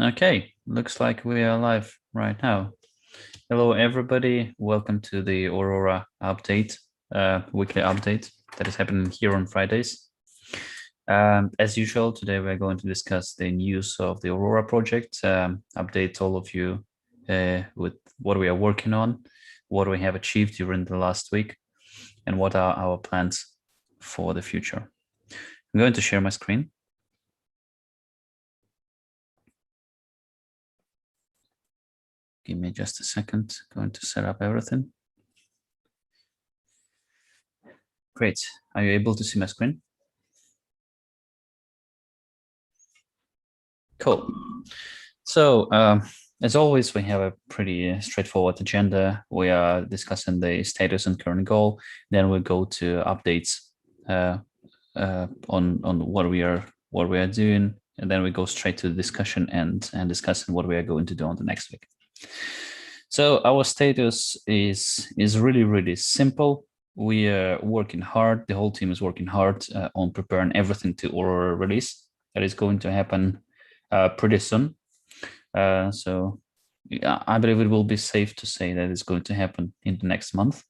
Okay, looks like we are live right now. Hello, everybody. Welcome to the Aurora update, weekly update that is happening here on Fridays. As usual, today we're going to discuss the news of the Aurora project, update all of you with what we are working on, what we have achieved during the last week, and what are our plans for the future. I'm going to share my screen. Give me just a second. Going to set up everything. Great. Are you able to see my screen? Cool. So as always, we have a pretty straightforward agenda. We are discussing the status and current goal. Then we go to updates on what we are doing, and then we go straight to the discussion and discussing what we are going to do on the next week. So our status is really simple. We are working hard. The whole team is working hard on preparing everything to Aurora release. That is going to happen pretty soon. So I believe it will be safe to say that it's going to happen in the next month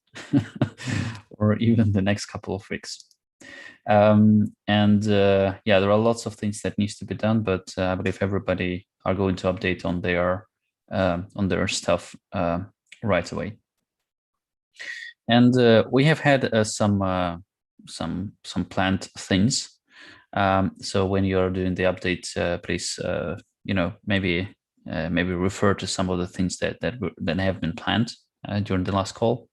or even the next couple of weeks. Yeah, there are lots of things that needs to be done, but I believe everybody are going to update on their stuff right away. And we have had some planned things. So when you're doing the update, please maybe refer to some of the things that have been planned during the last call.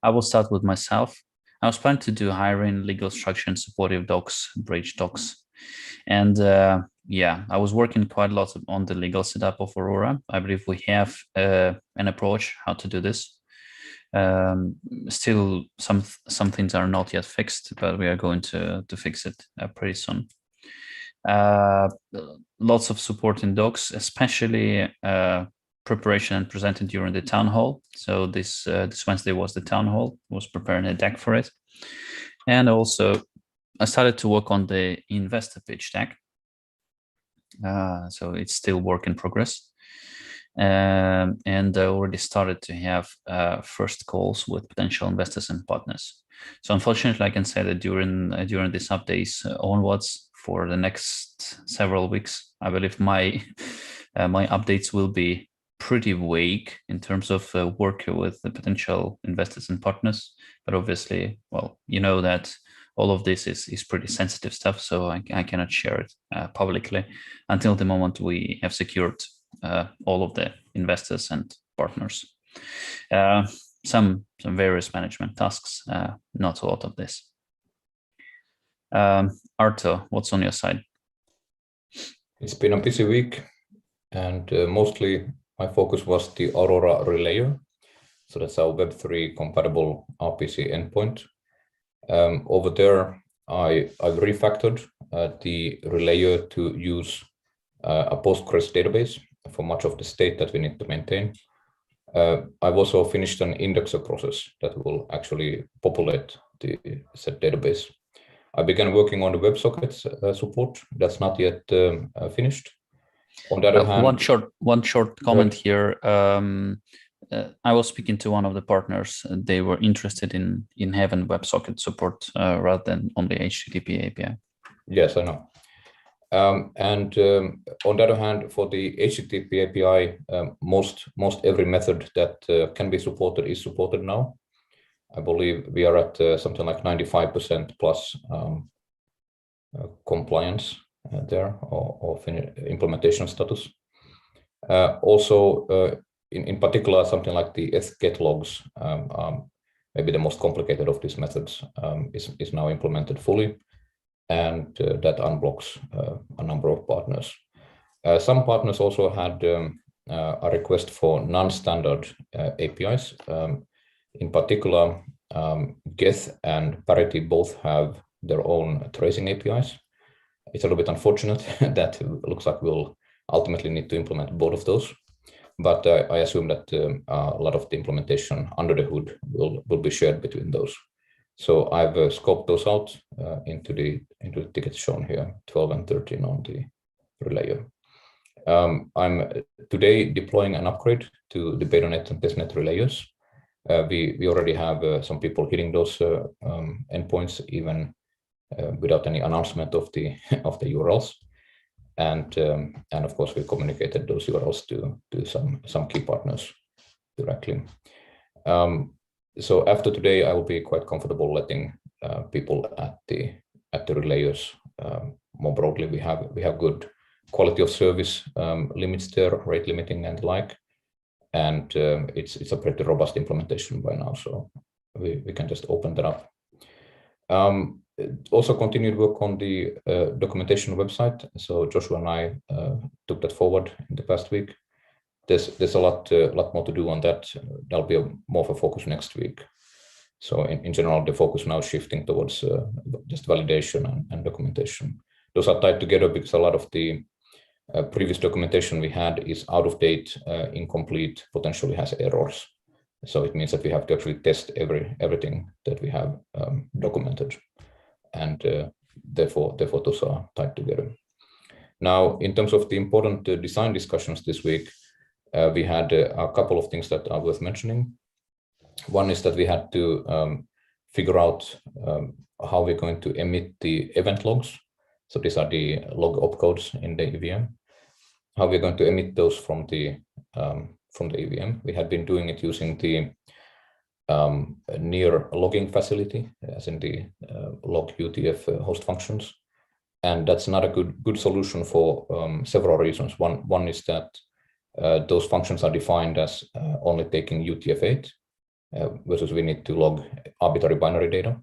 I will start with myself. I was planning to do hiring, legal structure, and supportive docs, bridge docs. And yeah, I was working quite a lot on the legal setup of Aurora. I believe we have an approach how to do this. Still, some things are not yet fixed, but we are going to fix it pretty soon. Lots of support in docs, especially preparation and presenting during the town hall. So this Wednesday was the town hall, was preparing a deck for it. And also I started to work on the investor pitch deck. So it's still work in progress. And I already started to have first calls with potential investors and partners. So unfortunately, I can say that during these updates onwards for the next several weeks, I believe my updates will be pretty vague in terms of working with the potential investors and partners. But obviously, well, you know that all of this is pretty sensitive stuff, so I cannot share it publicly until the moment we have secured all of the investors and partners. Some various management tasks, not a lot of this. Arto, what's on your side? It's been a busy week, and mostly my focus was the Aurora relayer. So that's our Web3 compatible RPC endpoint. Over there, I've refactored the relayer to use a Postgres database for much of the state that we need to maintain. I've also finished an indexer process that will actually populate the set database. I began working on the WebSockets support. That's not yet finished. On the other hand, one short comment here. I was speaking to one of the partners. They were interested in having WebSocket support rather than only HTTP API. Yes, I know. On the other hand, for the HTTP API, most every method that can be supported is supported now. I believe we are at something like 95% plus compliance there, or implementation status. Also, in particular, something like the get logs, maybe the most complicated of these methods, is now implemented fully, and that unblocks a number of partners. Some partners also had a request for non-standard APIs. In particular, Geth and Parity both have their own tracing APIs. It's a little bit unfortunate that looks like we'll ultimately need to implement both of those. But I assume that a lot of the implementation under the hood will be shared between those. So I've scoped those out into the tickets shown here, 12 and 13 on the relayer. I'm today deploying an upgrade to the betanet and testnet relayers. We already have some people hitting those endpoints even without any announcement of the of the URLs, and of course we communicated those URLs to some key partners directly. So after today, I will be quite comfortable letting people at the relayers more broadly. We have good quality of service limits there, rate limiting and the like, and it's a pretty robust implementation by now, so we can just open that up. Also continued work on the documentation website. So Joshua and I took that forward in the past week. There's a lot more to do on that. That'll be more of a focus next week. So in general, the focus now is shifting towards just validation and documentation. Those are tied together because a lot of the previous documentation we had is out of date, incomplete, potentially has errors. So it means that we have to actually test everything that we have documented, and therefore those are tied together. Now, in terms of the important design discussions this week, we had a couple of things that are worth mentioning. One is that we had to figure out how we're going to emit the event logs. So these are the log opcodes in the EVM. How we're going to emit those from the EVM. We had been doing it using the near logging facility, as in the log UTF host functions, and that's not a good solution for several reasons. One is that those functions are defined as only taking UTF-8, versus we need to log arbitrary binary data.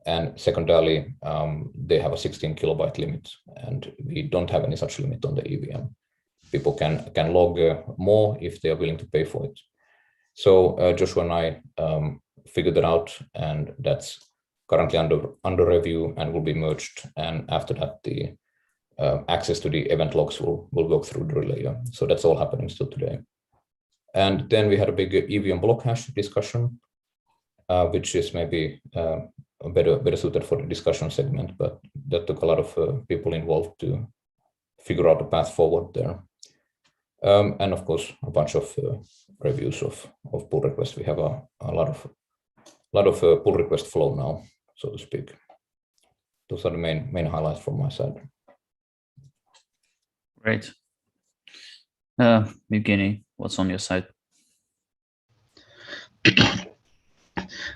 And secondarily, they have a 16 kilobyte limit, and we don't have any such limit on the EVM. People can log more if they are willing to pay for it. So Joshua and I figured it out, and that's currently under review and will be merged. And after that, the access to the event logs will work through the relay. So that's all happening still today. And then we had a big EVM block hash discussion, which is maybe better suited for the discussion segment, but that took a lot of people involved to figure out the path forward there. And of course, a bunch of reviews of pull requests. We have a lot of pull request flow now, so to speak. Those are the main highlights from my side. Great. Evgeny, what's on your side?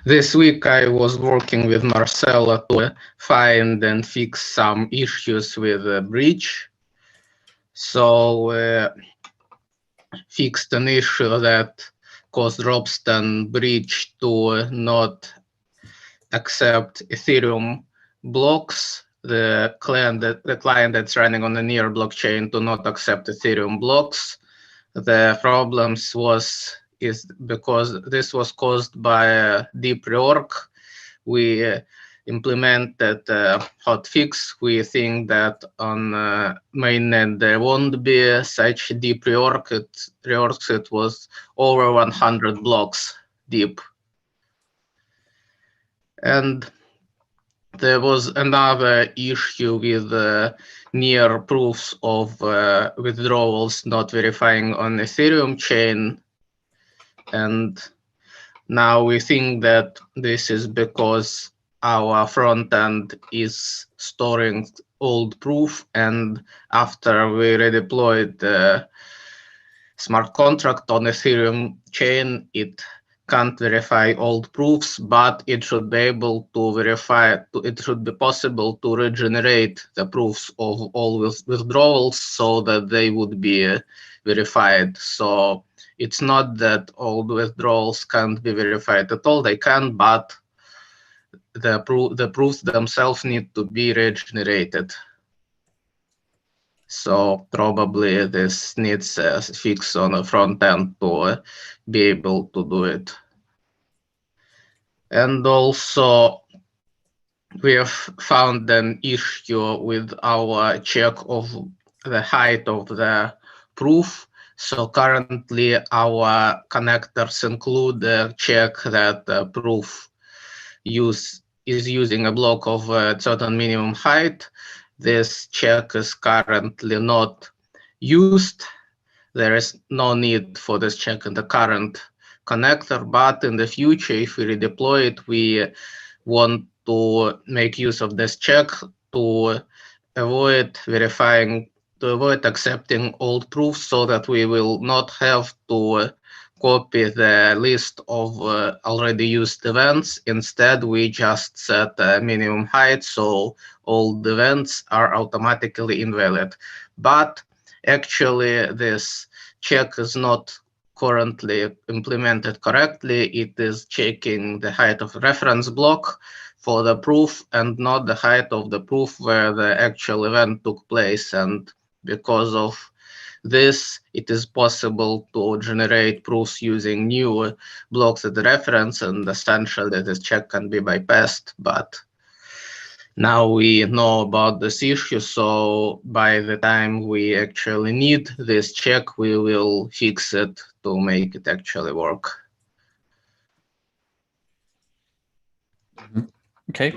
This week I was working with Marcelo to find and fix some issues with the bridge. So fixed an issue that caused Ropsten bridge to not accept Ethereum blocks. The client that's running on the near blockchain to not accept Ethereum blocks. The problems is because this was caused by a deep reorg. We implemented a hotfix. We think that on mainnet there won't be such deep reorg. It was over 100 blocks deep. And there was another issue with near proofs of withdrawals not verifying on Ethereum chain. And now we think that this is because our front end is storing old proof, and after we redeployed the smart contract on Ethereum chain, it can't verify old proofs, but it should be able to verify, it should be possible to regenerate the proofs of all withdrawals so that they would be verified. So it's not that all the withdrawals can't be verified at all, they can, but the proofs themselves need to be regenerated. So probably this needs a fix on the front end to be able to do it. And also we have found an issue with our check of the height of the proof. So currently our connectors include a check that the proof is using a block of a certain minimum height. This check is currently not used. There is no need for this check in the current connector, but in the future, if we redeploy it, we want to make use of this check to avoid accepting old proofs, so that we will not have to copy the list of already used events. Instead, we just set a minimum height, so all the events are automatically invalid. But actually, this check is not currently implemented correctly. It is checking the height of reference block for the proof and not the height of the proof where the actual event took place. And because of this, it is possible to generate proofs using new blocks at the reference, and essentially this check can be bypassed. But now we know about this issue, so by the time we actually need this check, we will fix it to make it actually work. Okay,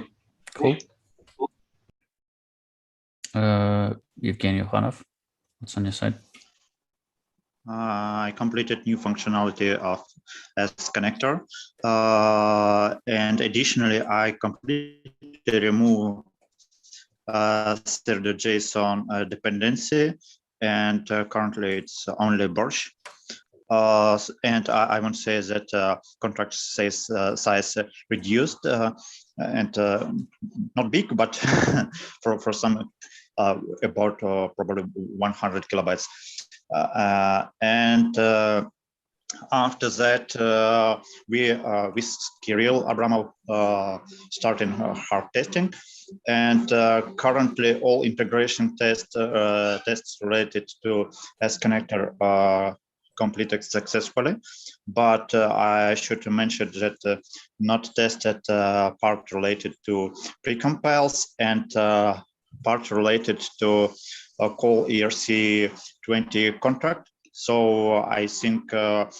cool. Evgeny Yohanov, what's on your side? I completed new functionality of S connector, and additionally, I completely remove JSON dependency, and currently it's only Borch. And I want to say that contract size reduced, and not big, but for some about probably 100 kilobytes. And after that, we with Kirill Abramov starting hard testing, and currently all integration tests related to S connector are completed successfully. But I should mention that not tested part related to precompiles and part related to call ERC20 contract. So I think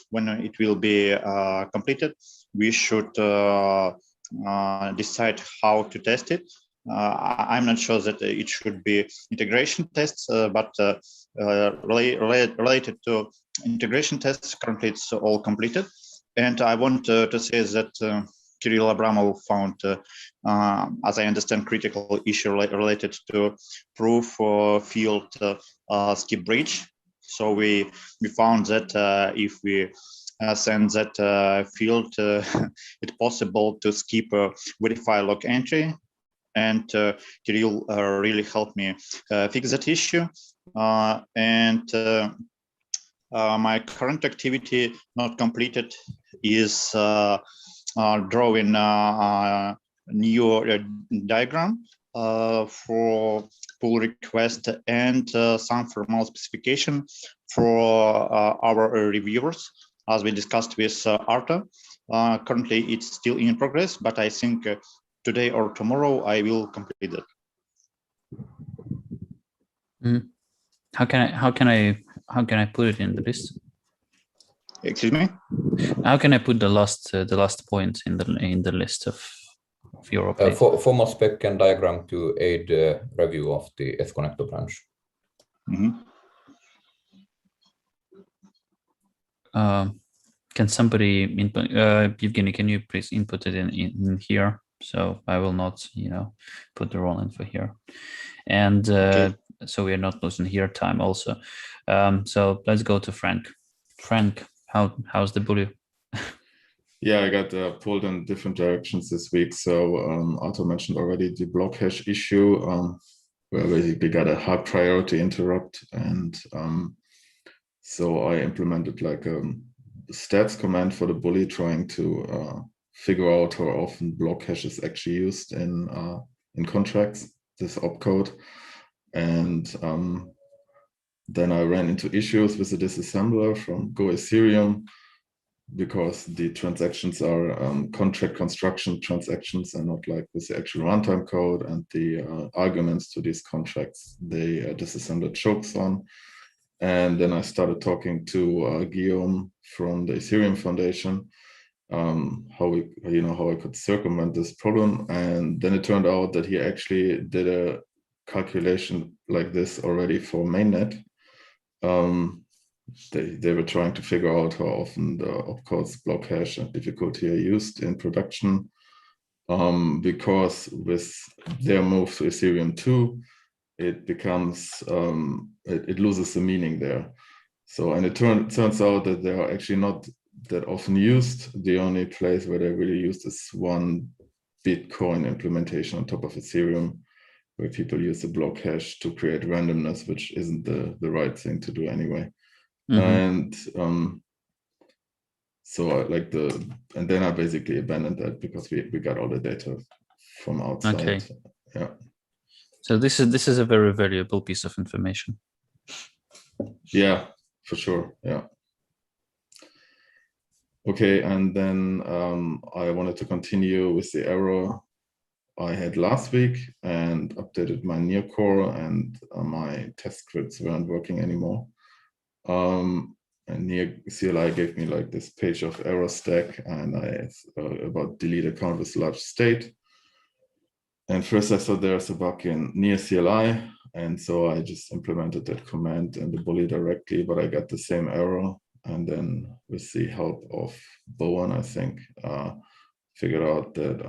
when it will be completed, we should decide how to test it. I'm not sure that it should be integration tests, but related to integration tests, currently it's all completed. And I want to say that Kirill Abramov found, as I understand, critical issue related to proof field skip bridge. So we found that if we send that field, it's possible to skip verify log entry. And Kirill really helped me fix that issue. And my current activity not completed is drawing a new diagram for pull request and some formal specification for our reviewers, as we discussed with Arta. Currently, it's still in progress, but I think today or tomorrow I will complete it. How can I put it in the list? Excuse me? How can I put the last point in the list of your update? Formal spec and diagram to aid review of the S connector branch. Can somebody input? Evgeny, can you please input it in here? So I will not, put the wrong info here, and okay. So we are not losing here time also. So let's go to Frank. Frank, how's the bully? Yeah, I got pulled in different directions this week. So Arto mentioned already the block hash issue, where basically got a hard priority interrupt, and so I implemented like a stats command for the bully, trying to figure out how often block hash is actually used in contracts, this opcode. And then I ran into issues with the disassembler from Go Ethereum, because the transactions are contract construction transactions and not like with the actual runtime code, and the arguments to these contracts they disassembled chokes on. And then I started talking to Guillaume from the Ethereum Foundation, how I could circumvent this problem. And then it turned out that he actually did a calculation like this already for mainnet. they were trying to figure out how often the opcodes, block hash, and difficulty are used in production, because with their move to Ethereum 2, it becomes it loses the meaning there. So, and it turns out that they are actually not that often used. The only place where they're really used is one Bitcoin implementation on top of Ethereum, where people use the block hash to create randomness, which isn't the right thing to do anyway. And so and then I basically abandoned that because we got all the data from outside. Okay. Yeah. So this is a very valuable piece of information. Yeah, for sure. Yeah. Okay, and then I wanted to continue with the error I had last week and updated my near core, and my test scripts weren't working anymore. And near CLI gave me like this page of error stack, and I about delete account with large state. And first I thought there's a bug in near CLI, and so I just implemented that command in the bully directly, but I got the same error. And then with the help of Bowen, I think, figured out that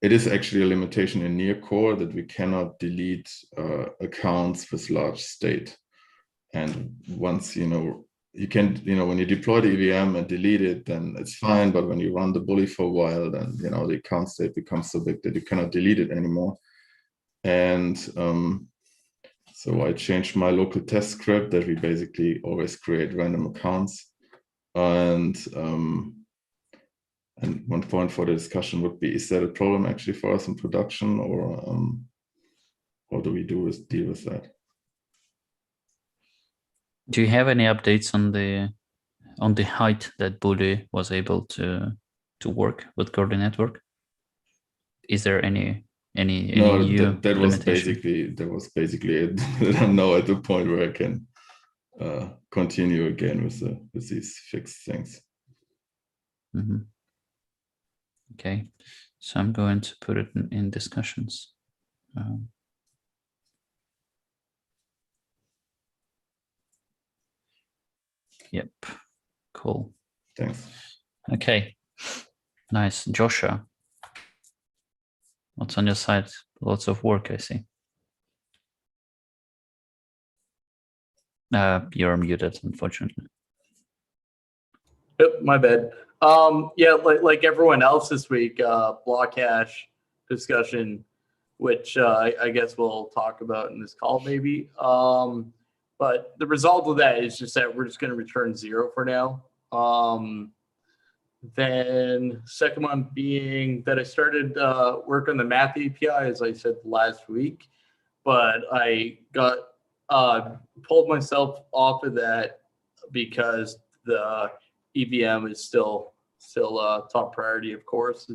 it is actually a limitation in near core that we cannot delete accounts with large state. And once, you can, when you deploy the EVM and delete it, then it's fine. But when you run the bully for a while, then, the account state becomes so big that you cannot delete it anymore. And so I changed my local test script that we basically always create random accounts. And one point for the discussion would be, is that a problem actually for us in production, or what do we deal with that? Do you have any updates on the height that Bully was able to work with Gordy Network? Is there any No, new that was basically it. I'm now at the point where I can continue again with these fixed things. Okay, so I'm going to put it in discussions. Yep, cool. Thanks. Okay, nice. Joshua, what's on your side? Lots of work, I see. You're muted, unfortunately. Yep, my bad. Yeah, like everyone else this week, block hash discussion, which I guess we'll talk about in this call maybe. But the result of that is just that we're just going to return 0 for now. Then second one being that I started work on the math API, as I said last week, but I got pulled myself off of that because the EVM is still top priority, of course,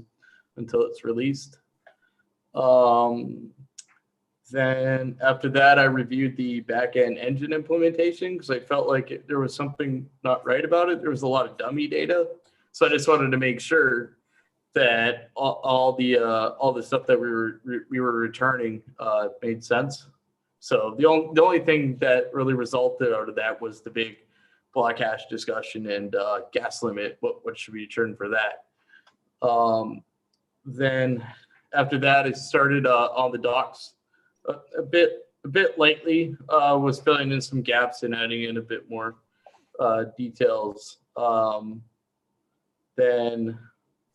until it's released. Then after that, I reviewed the backend engine implementation because I felt like there was something not right about it. There was a lot of dummy data, so I just wanted to make sure that all the stuff that we were returning made sense. So the only thing that really resulted out of that was the big block hash discussion and gas limit. What should we return for that? Then after that, I started on the docs a bit lightly. Was filling in some gaps and adding in a bit more details. Then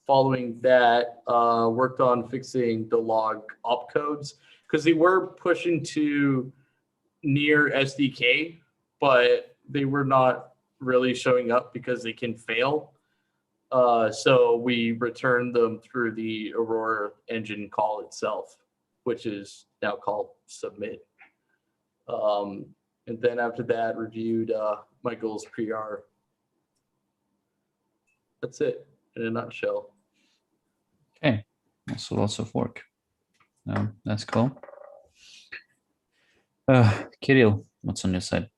following that, worked on fixing the log opcodes because they were pushing to near SDK, but they were not really showing up because they can fail. So we returned them through the Aurora engine call itself, which is now called submit. And then after that, reviewed Michael's PR. That's it in a nutshell. Okay, also lots of work. That's cool. Kirill, what's on your side?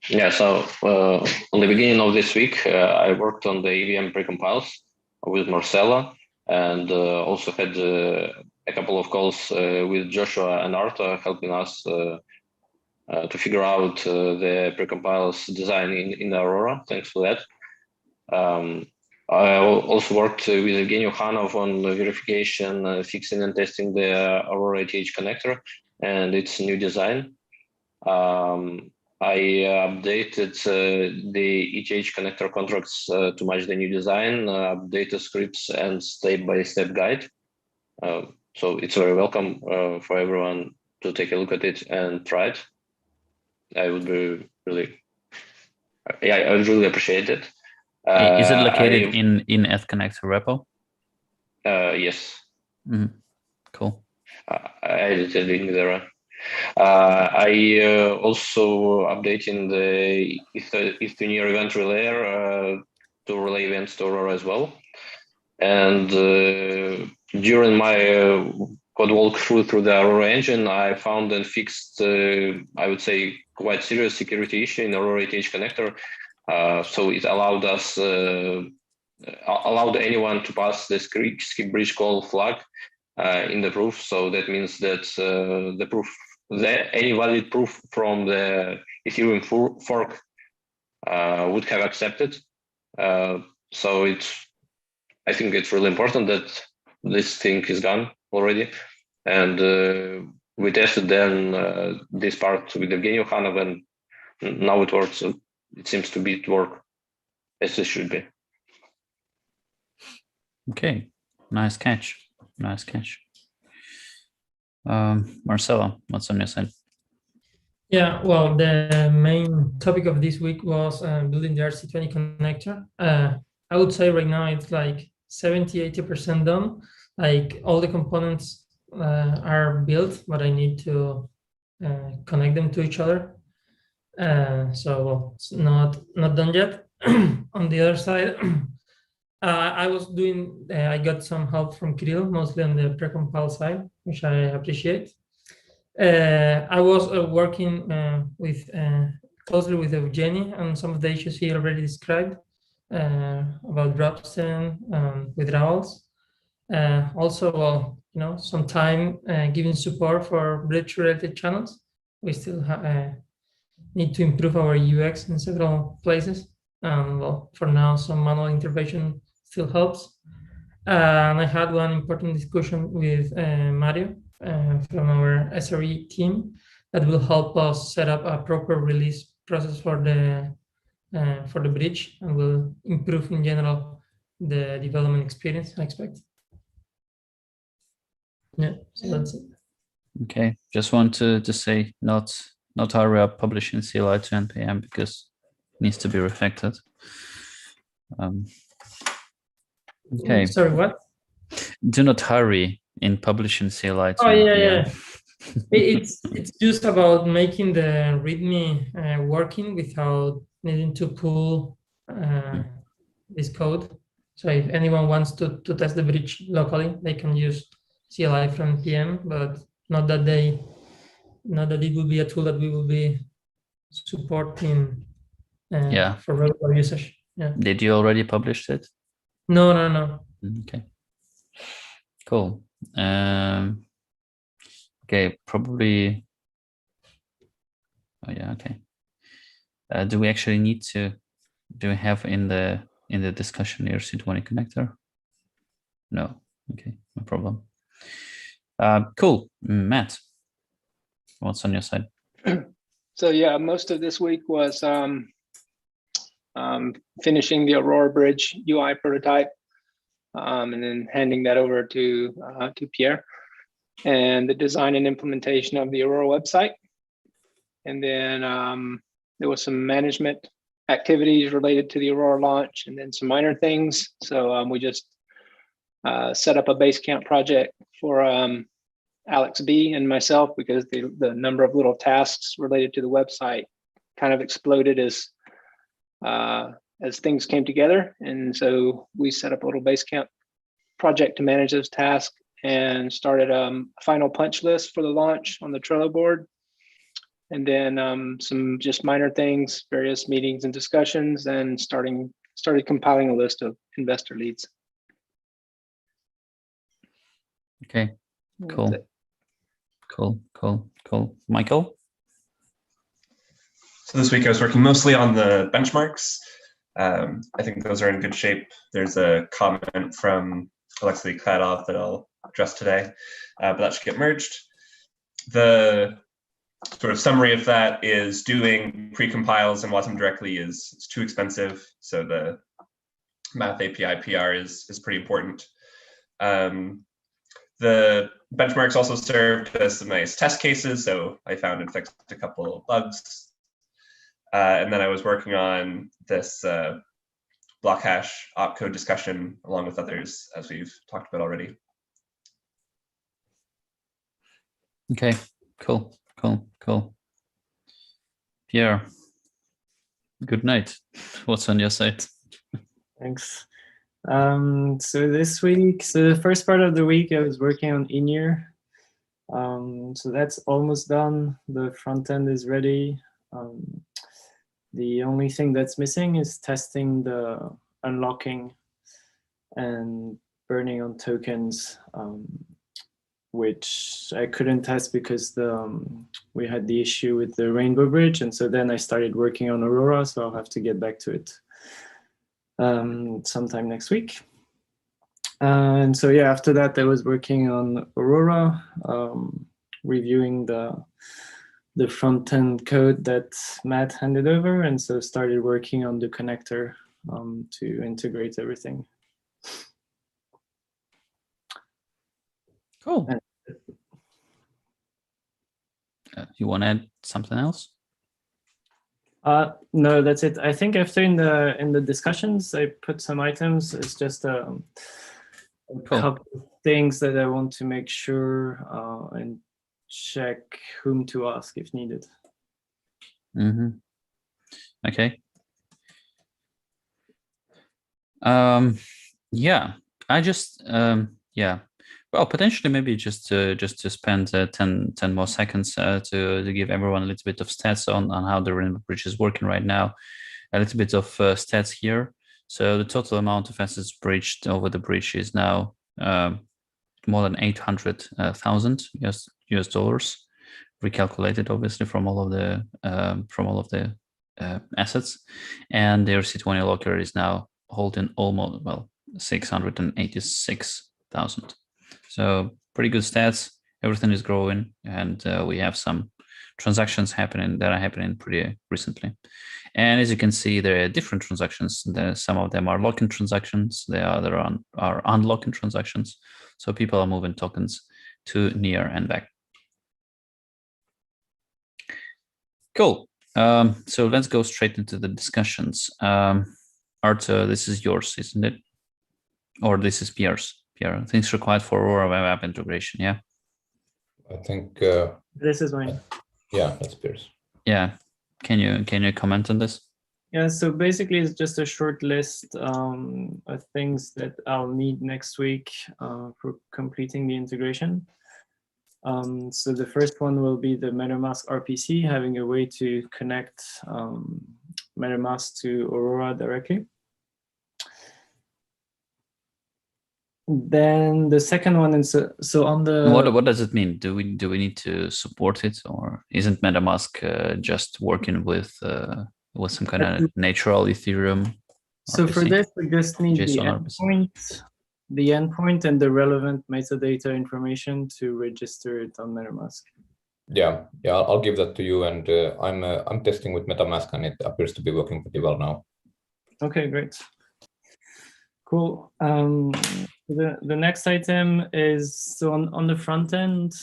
Yeah, so on the beginning of this week, I worked on the EVM precompiles with Marcella, and also had a couple of calls with Joshua and Arta helping us to figure out the precompiles design in Aurora. Thanks for that. I also worked with Evgeny Ukhanov on the verification, fixing and testing the Aurora ETH connector and its new design. I updated the ETH connector contracts to match the new design, updated scripts and step-by-step guide. So it's very welcome for everyone to take a look at it and try it. I would be really, I would really appreciate it. Is it located in ETH connector repo? Yes. Mm-hmm. Cool. I edited in there. I also updating the ETH2Near event relayer to relay events to Aurora as well. And during my code walkthrough through the Aurora engine, I found and fixed, I would say, quite serious security issue in Aurora ETH connector. So it allowed us, allowed anyone to pass the skip bridge call flag in the proof. So that means that the proof, any valid proof from the Ethereum fork would have accepted. So I think it's really important that this thing is done already. And we tested then this part with Evgeny Ukhanov, and now it works. So it seems to be to work as it should be. Okay, nice catch. Nice catch. Marcelo, what's on your side? Yeah, well, the main topic of this week was building the RC20 connector. I would say right now it's like 70-80% done. Like all the components are built, but I need to connect them to each other. So it's not done yet. On the other side, I was doing, I got some help from Kirill, mostly on the precompile side, which I appreciate. I was working closely with Evgeny on some of the issues he already described about dropstem withdrawals. Also, well, some time giving support for bridge-related channels. We still need to improve our UX in several places. Well, for now, some manual intervention still helps. And I had one important discussion with Mario from our SRE team that will help us set up a proper release process for the bridge, and will improve in general the development experience, I expect. Yeah, so that's it. Okay, just want to say not hurry up publishing CLI to NPM because it needs to be refactored. Okay. Sorry, what? Do not hurry in publishing CLI to NPM. Yeah. It's just about making the README working without needing to pull this code. So if anyone wants to test the bridge locally, they can use CLI from NPM, but not that it will be a tool that we will be supporting for regular usage. Yeah. Did you already publish it? No. Okay. Cool. Okay, probably. Oh yeah. Okay. Do we actually need to? Do we have in the discussion ERC20 connector? No. Okay, no problem. Cool. Matt, what's on your side? So yeah, most of this week was finishing the Aurora Bridge UI prototype, and then handing that over to Pierre, and the design and implementation of the Aurora website. And then there was some management activities related to the Aurora launch, and then some minor things. So we just set up a Basecamp project for Alex B and myself, because the number of little tasks related to the website kind of exploded as things came together. And so we set up a little Basecamp project to manage those tasks, and started a final punch list for the launch on the Trello board. And then some just minor things, various meetings and discussions, and started compiling a list of investor leads. Okay, cool. Michael? So this week I was working mostly on the benchmarks. I think those are in good shape. There's a comment from Alexei Kladov that I'll address today, but that should get merged. The sort of summary of that is doing precompiles and WASM directly is too expensive. So the Math API PR is pretty important. The benchmarks also served as some nice test cases. So I found and fixed a couple of bugs. And then I was working on this block hash opcode discussion along with others, as we've talked about already. Okay, cool. Pierre, good night. What's on your side? Thanks. So this week, so the first part of the week, I was working on in-ear. So that's almost done. The front end is ready. The only thing that's missing is testing the unlocking and burning on tokens, which I couldn't test because we had the issue with the Rainbow Bridge. And so then I started working on Aurora, so I'll have to get back to it sometime next week. And so yeah, after that, I was working on Aurora, reviewing the front-end code that Matt handed over, and so started working on the connector to integrate everything. Cool. You want to add something else? No, that's it. I think after in the discussions, I put some items. It's just a couple of things that I want to make sure and check whom to ask if needed. Okay. Yeah, I just well, potentially maybe just to spend 10 more seconds to give everyone a little bit of stats on how the Rainbow Bridge is working right now. A little bit of stats here. So the total amount of assets breached over the bridge is now more than 800,000 US dollars, recalculated obviously from all of the assets, and the ERC20 locker is now holding almost 686,000. So pretty good stats. Everything is growing, and we have some transactions happening that are happening pretty recently. And as you can see, there are different transactions. Some of them are lock-in transactions. The other are unlocking transactions. So people are moving tokens to near and back. Cool. So let's go straight into the discussions. Art, this is yours, isn't it? Or this is Pierre's? Pierre, things required for Aurora web app integration, yeah? I think this is mine. Yeah, that's Pierre's. Yeah. Can you comment on this? Yeah, so basically it's just a short list of things that I'll need next week for completing the integration. So the first one will be the MetaMask RPC, having a way to connect MetaMask to Aurora directly. Then the second one is so on the what does it mean? Do we need to support it, or isn't MetaMask just working with some kind of natural Ethereum RPC? So for this, we just need the endpoint and the relevant metadata information to register it on MetaMask. Yeah, I'll give that to you, and I'm testing with MetaMask, and it appears to be working pretty well now. Okay, great. Cool. The next item is, so on the front end,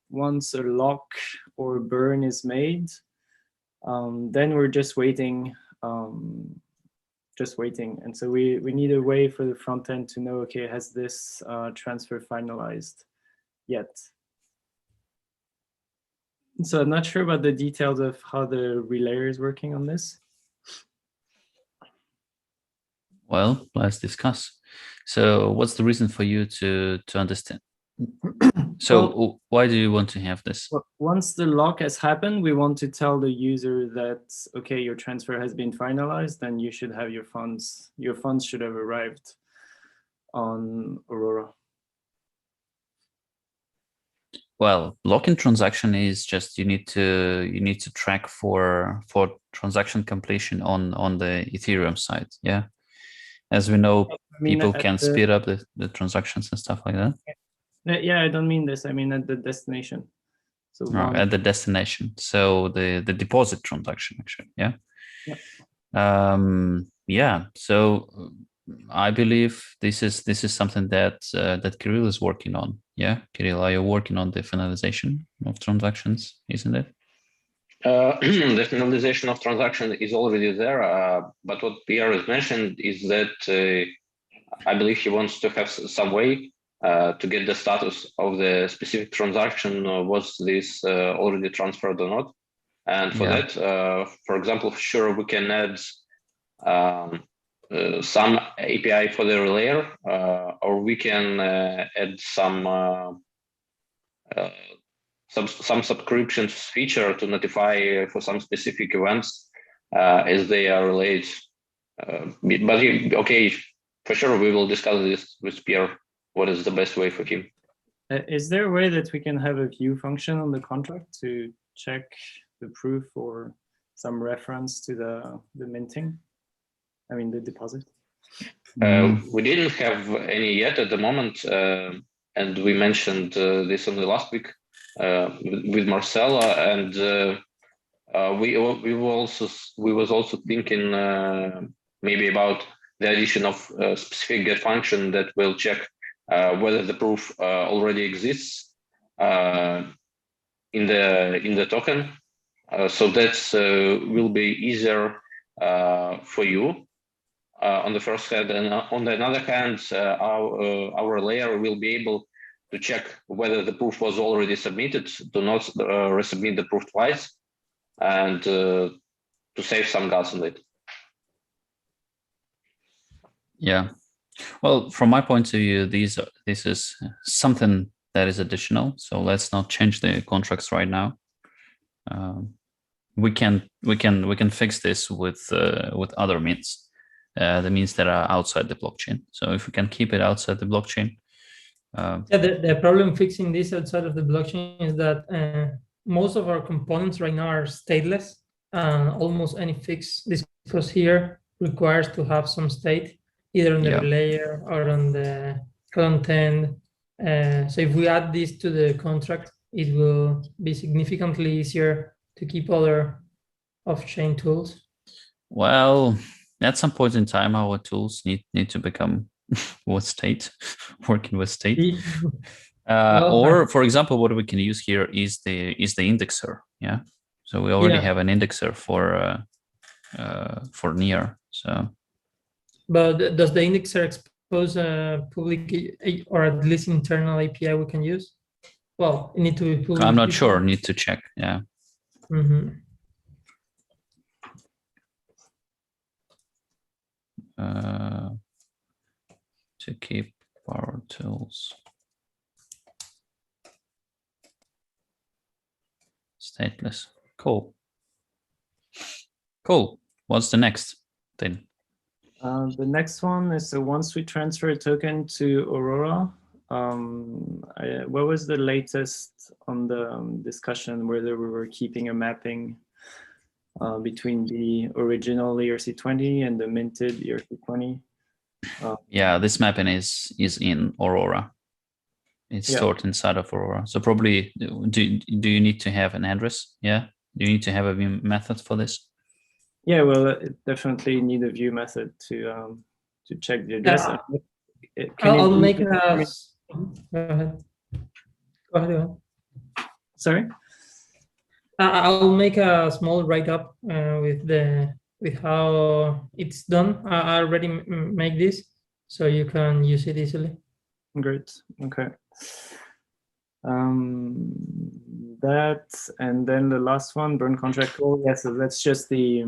once a lock or burn is made, then we're just waiting. And so we need a way for the front end to know, okay, has this transfer finalized yet? So I'm not sure about the details of how the relayer is working on this. Well, let's discuss. So what's the reason for you to understand? So why do you want to have this? Once the lock has happened, we want to tell the user that, okay, your transfer has been finalized, and you should have your funds. Your funds should have arrived on Aurora. Well, lock-in transaction is just you need to track for transaction completion on the Ethereum side. Yeah, as we know, people can speed up the transactions and stuff like that. Yeah, I don't mean this. I mean at the destination. So at the destination. So the deposit transaction actually. Yeah. Yeah. So I believe this is something that that Kirill is working on. Yeah, Kirill, are you working on the finalization of transactions? Isn't it? The finalization of transaction is already there, but what Pierre has mentioned is that I believe he wants to have some way to get the status of the specific transaction. Was this already transferred or not? And for that, for example, sure, we can add some API for the relayer, or we can add some subscriptions feature to notify for some specific events as they are relayed. But okay, for sure, we will discuss this with Pierre. What is the best way for him? Is there a way that we can have a view function on the contract to check the proof or some reference to the minting? I mean, the deposit? We didn't have any yet at the moment, and we mentioned this on the last week with Marcella, and we was also thinking maybe about the addition of a specific get function that will check whether the proof already exists in the token, so that will be easier for you on the first hand, and on the other hand, our layer will be able to check whether the proof was already submitted, to not resubmit the proof twice, and to save some gas on it. Yeah. Well, from my point of view, this is something that is additional. So let's not change the contracts right now. We can fix this with other means, the means that are outside the blockchain. So if we can keep it outside the blockchain. The problem fixing this outside of the blockchain is that most of our components right now are stateless. Almost any fix discussed here requires to have some state, either on the layer or on the front end. So if we add this to the contract, it will be significantly easier to keep other off-chain tools. Well, at some point in time, our tools need to become with state, working with state. Or, for example, what we can use here is the indexer. Yeah. So we already have an indexer for near. So. But does the indexer expose a public or at least internal API we can use? Well, it need to be public. I'm not sure. Need to check. Yeah. Mm-hmm. To keep our tools stateless. Cool. What's the next thing? The next one is once we transfer a token to Aurora, what was the latest on the discussion whether we were keeping a mapping between the original ERC20 and the minted ERC20? Yeah, this mapping is in Aurora. It's stored inside of Aurora. So probably, do you need to have an address? Yeah, do you need to have a view method for this? Yeah, well, definitely need a view method to check the address. I'll make a. Go ahead. Sorry. I'll make a small write-up with how it's done. I already make this, so you can use it easily. Great. Okay. That, and then the last one, burn contract call. Yeah, so that's just the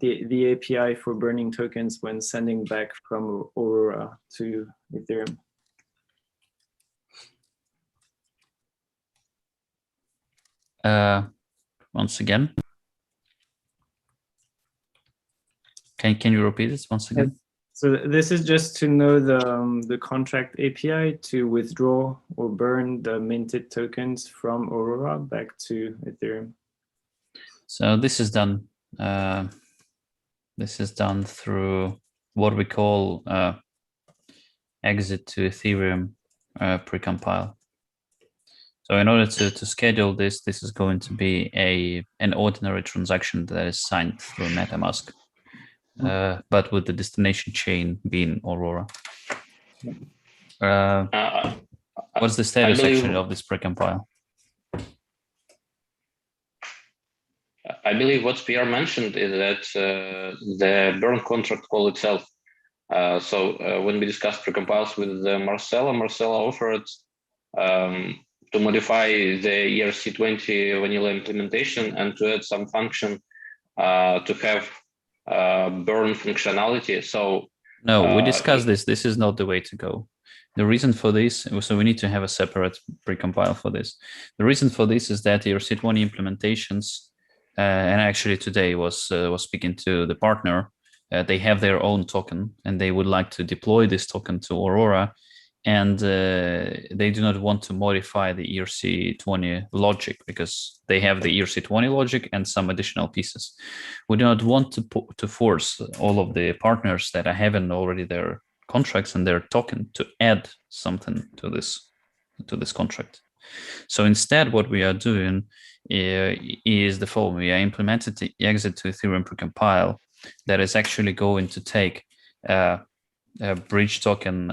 API for burning tokens when sending back from Aurora to Ethereum. Once again, can you repeat this once again? So this is just to know the contract API to withdraw or burn the minted tokens from Aurora back to Ethereum. So this is done. This is done through what we call exit to Ethereum precompile. So in order to schedule this, this is going to be an ordinary transaction that is signed through MetaMask, but with the destination chain being Aurora. What's the status actually of this precompile? I believe what Pierre mentioned is that the burn contract call itself. When we discussed precompiles with Marcela offered to modify the ERC20 vanilla implementation and to add some function to have burn functionality. So no, we discussed this. This is not the way to go. The reason for this, so we need to have a separate precompile for this. The reason for this is that ERC20 implementations, and actually today was speaking to the partner. They have their own token and they would like to deploy this token to Aurora, and they do not want to modify the ERC20 logic because they have the ERC20 logic and some additional pieces. We do not want to force all of the partners that are having already their contracts and their token to add something to this contract. So instead, what we are doing is the following: we are implementing the exit to Ethereum precompile that is actually going to take a bridge token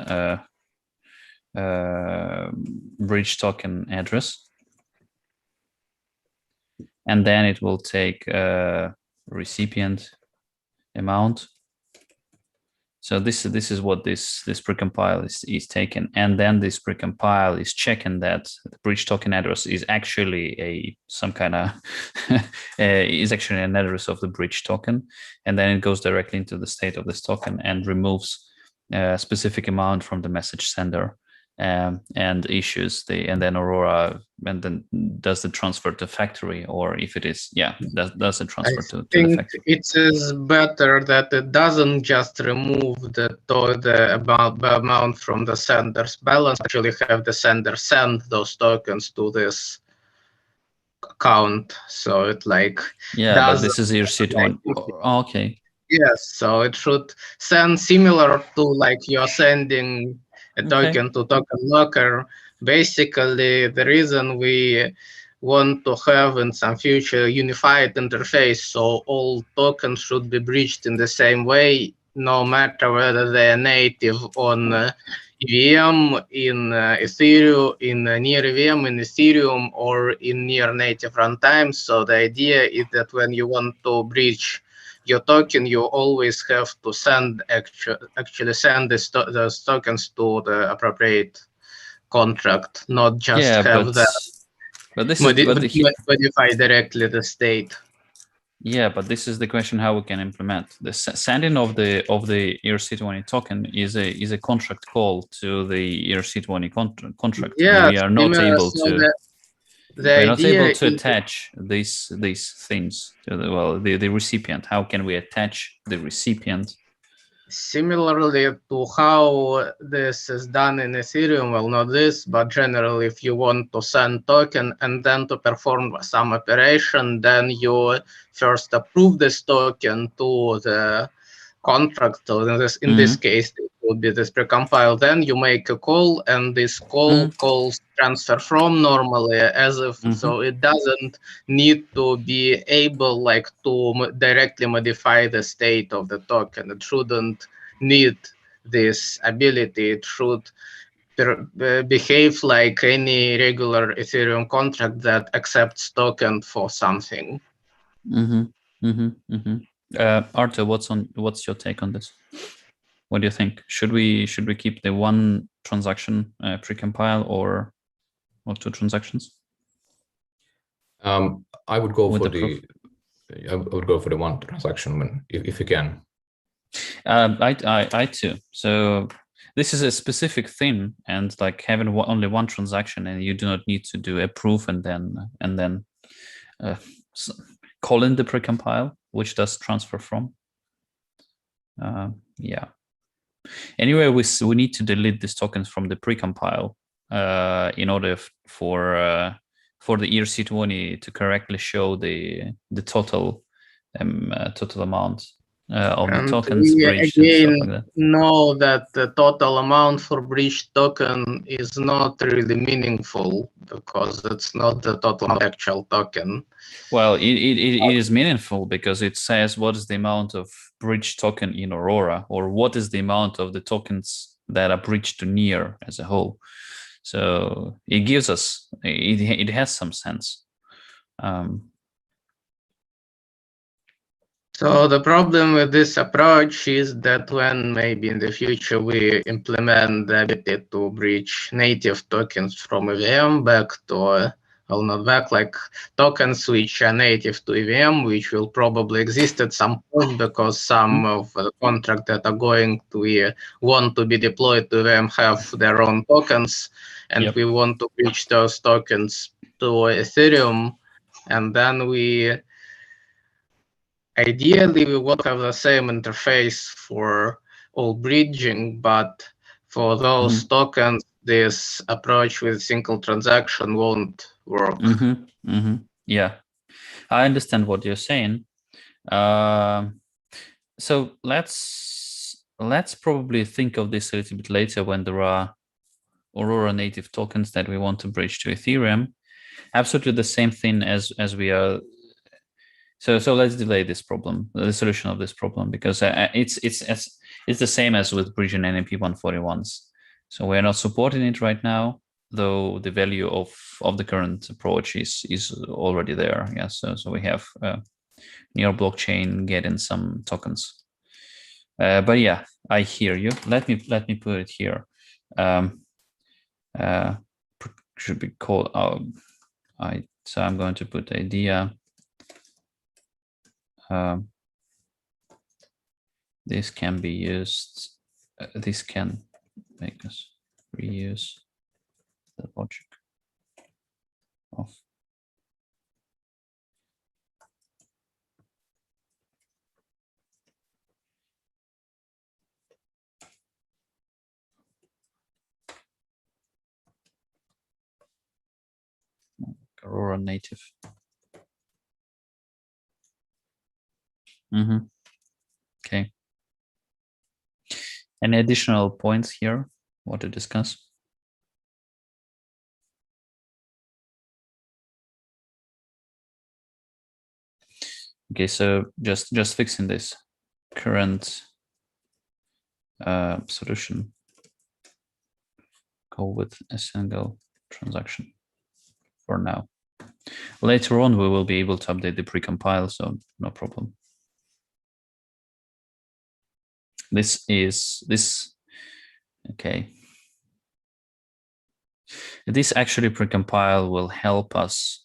address, and then it will take recipient amount. So this is what this precompile is taken, and then this precompile is checking that the bridge token address is actually some kind of is actually an address of the bridge token, and then it goes directly into the state of this token and removes a specific amount from the message sender, and issues and then Aurora and then does the transfer to factory, or if it is does the transfer to the factory. It is better that it doesn't just remove the amount from the sender's balance, actually have the sender send those tokens to this account. So it but this is ERC20. Okay. Yes, so it should send similar to you're sending a token to token locker. Basically, the reason we want to have in some future unified interface, so all tokens should be bridged in the same way, no matter whether they are native on EVM in Ethereum, in near EVM in Ethereum, or in near native runtime. So the idea is that when you want to bridge your token, you always have to send actually send those tokens to the appropriate contract, not just have that modify directly the state. Yeah, but this is the question: how we can implement the sending of the ERC20 token is a contract call to the ERC20 contract. Yeah, we are not able to. We're not able to attach these things to the recipient. How can we attach the recipient? Similarly to how this is done in Ethereum, well, not this, but generally, if you want to send token and then to perform some operation, then you first approve this token to the contract. So in this case, it would be this precompile. Then you make a call, and this call calls transfer from normally, as if so it doesn't need to be able to directly modify the state of the token. It shouldn't need this ability. It should behave like any regular Ethereum contract that accepts token for something. Artur, what's your take on this? What do you think? Should we keep the one transaction precompile or two transactions? I would go for the one transaction if you can. I too. So this is a specific thing, and having only one transaction, and you do not need to do a proof and then call in the precompile, which does transfer from. Yeah. Anyway, we need to delete these tokens from the precompile in order for the ERC20 to correctly show the total total amount of the tokens we breached and again stuff like that. know that the total amount for breached token is not really meaningful because it's not the total actual token. Well, it is meaningful because it says what is the amount of breached token in Aurora, or what is the amount of the tokens that are breached to near as a whole. So it gives us, it has some sense. So the problem with this approach is that when maybe in the future we implement the ability to breach native tokens from EVM back to, well, not back, like tokens which are native to EVM, which will probably exist at some point because some of the contracts that are going to want to be deployed to EVM have their own tokens, and we want to breach those tokens to Ethereum, and then ideally, we want to have the same interface for all bridging, but for those tokens, this approach with single transaction won't work. Yeah, I understand what you're saying. So let's probably think of this a little bit later when there are Aurora native tokens that we want to bridge to Ethereum. Absolutely the same thing as we are. So let's delay this problem, the solution of this problem, because it's the same as with bridging NMP 141s. So we're not supporting it right now, though the value of the current approach is already there. Yeah. So we have near blockchain getting some tokens. But yeah, I hear you. Let me put it here. Should be called. So I'm going to put idea. This can be used. This can make us reuse the logic of Aurora native. Okay. Any additional points here? What to discuss? Okay, so just fixing this current solution. Go with a single transaction for now. Later on, we will be able to update the precompile, so no problem. Okay. This actually precompile will help us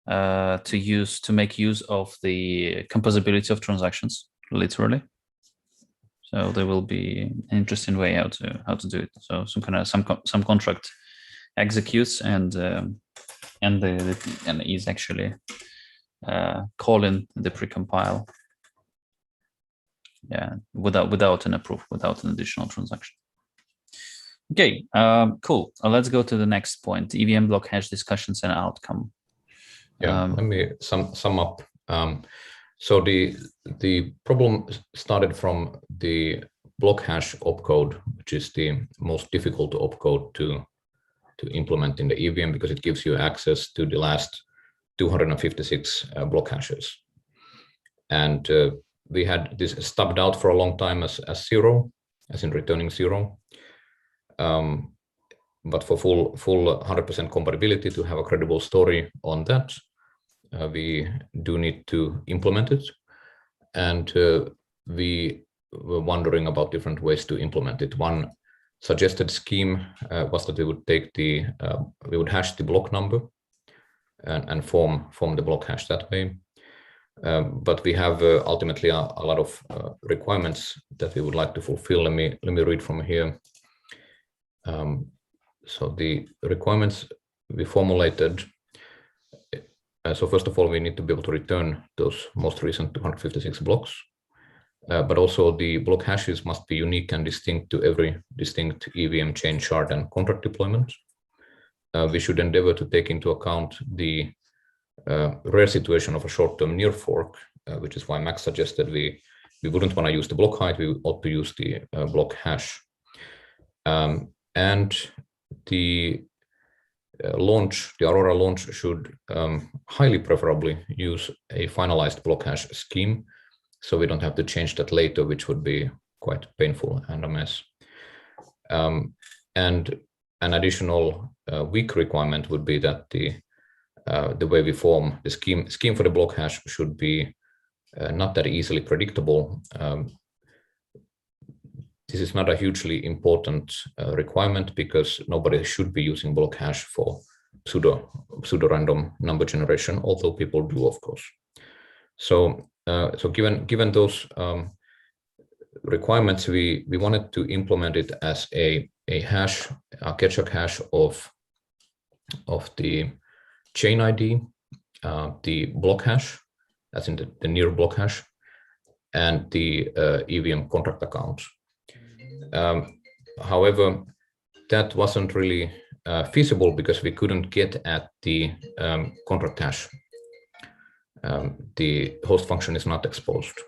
to make use of the composability of transactions, literally. So there will be an interesting way how to do it. So some contract executes and is actually calling the precompile. Yeah, without an approve, without an additional transaction. Okay, cool. Let's go to the next point: EVM block hash discussions and outcome. Yeah, let me sum up. So the problem started from the block hash opcode, which is the most difficult opcode to implement in the EVM because it gives you access to the last 256 block hashes. And we had this stubbed out for a long time as zero, as in returning zero. But for full 100% compatibility, to have a credible story on that, we do need to implement it. And we were wondering about different ways to implement it. One suggested scheme was that we would take we would hash the block number and form the block hash that way. But we have ultimately a lot of requirements that we would like to fulfill. Let me read from here. So the requirements we formulated. So first of all, we need to be able to return those most recent 256 blocks. but also the block hashes must be unique and distinct to every distinct EVM chain shard and contract deployment. We should endeavor to take into account the rare situation of a short-term near fork, which is why Max suggested we wouldn't want to use the block height, we ought to use the block hash. And the Aurora launch should highly preferably use a finalized block hash scheme, so we don't have to change that later, which would be quite painful and a mess. And an additional weak requirement would be that the way we form the scheme for the block hash should be not that easily predictable. This is not a hugely important requirement because nobody should be using block hash for pseudo-random number generation, although people do, of course. So given those requirements, we wanted to implement it as a hash, a Keccak hash of the chain ID, the block hash, as in the near block hash, and the EVM contract account. However, that wasn't really feasible because we couldn't get at the contract hash. The host function is not exposed.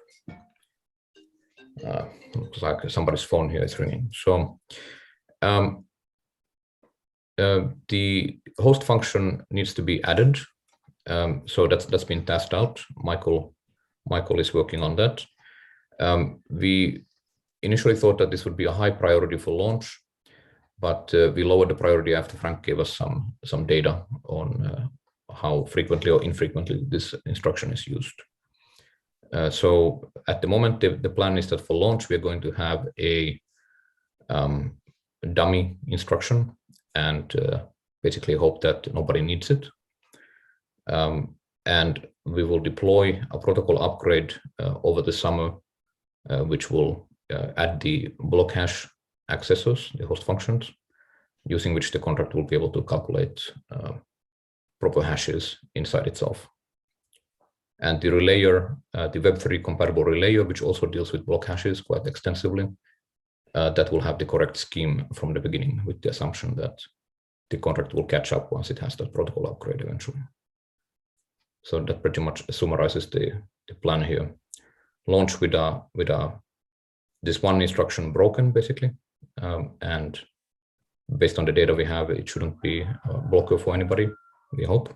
Looks like somebody's phone here is ringing. So the host function needs to be added. So that's been tasked out. Michael is working on that. We initially thought that this would be a high priority for launch, but we lowered the priority after Frank gave us some data on how frequently or infrequently this instruction is used. So at the moment, the plan is that for launch, we're going to have a dummy instruction and basically hope that nobody needs it. And we will deploy a protocol upgrade over the summer, which will add the block hash accessors, the host functions, using which the contract will be able to calculate proper hashes inside itself. And the relayer, the Web3 compatible relayer, which also deals with block hashes quite extensively, that will have the correct scheme from the beginning, with the assumption that the contract will catch up once it has that protocol upgrade eventually. So that pretty much summarizes the plan here. Launch with this one instruction broken, basically, and based on the data we have, it shouldn't be a blocker for anybody, we hope,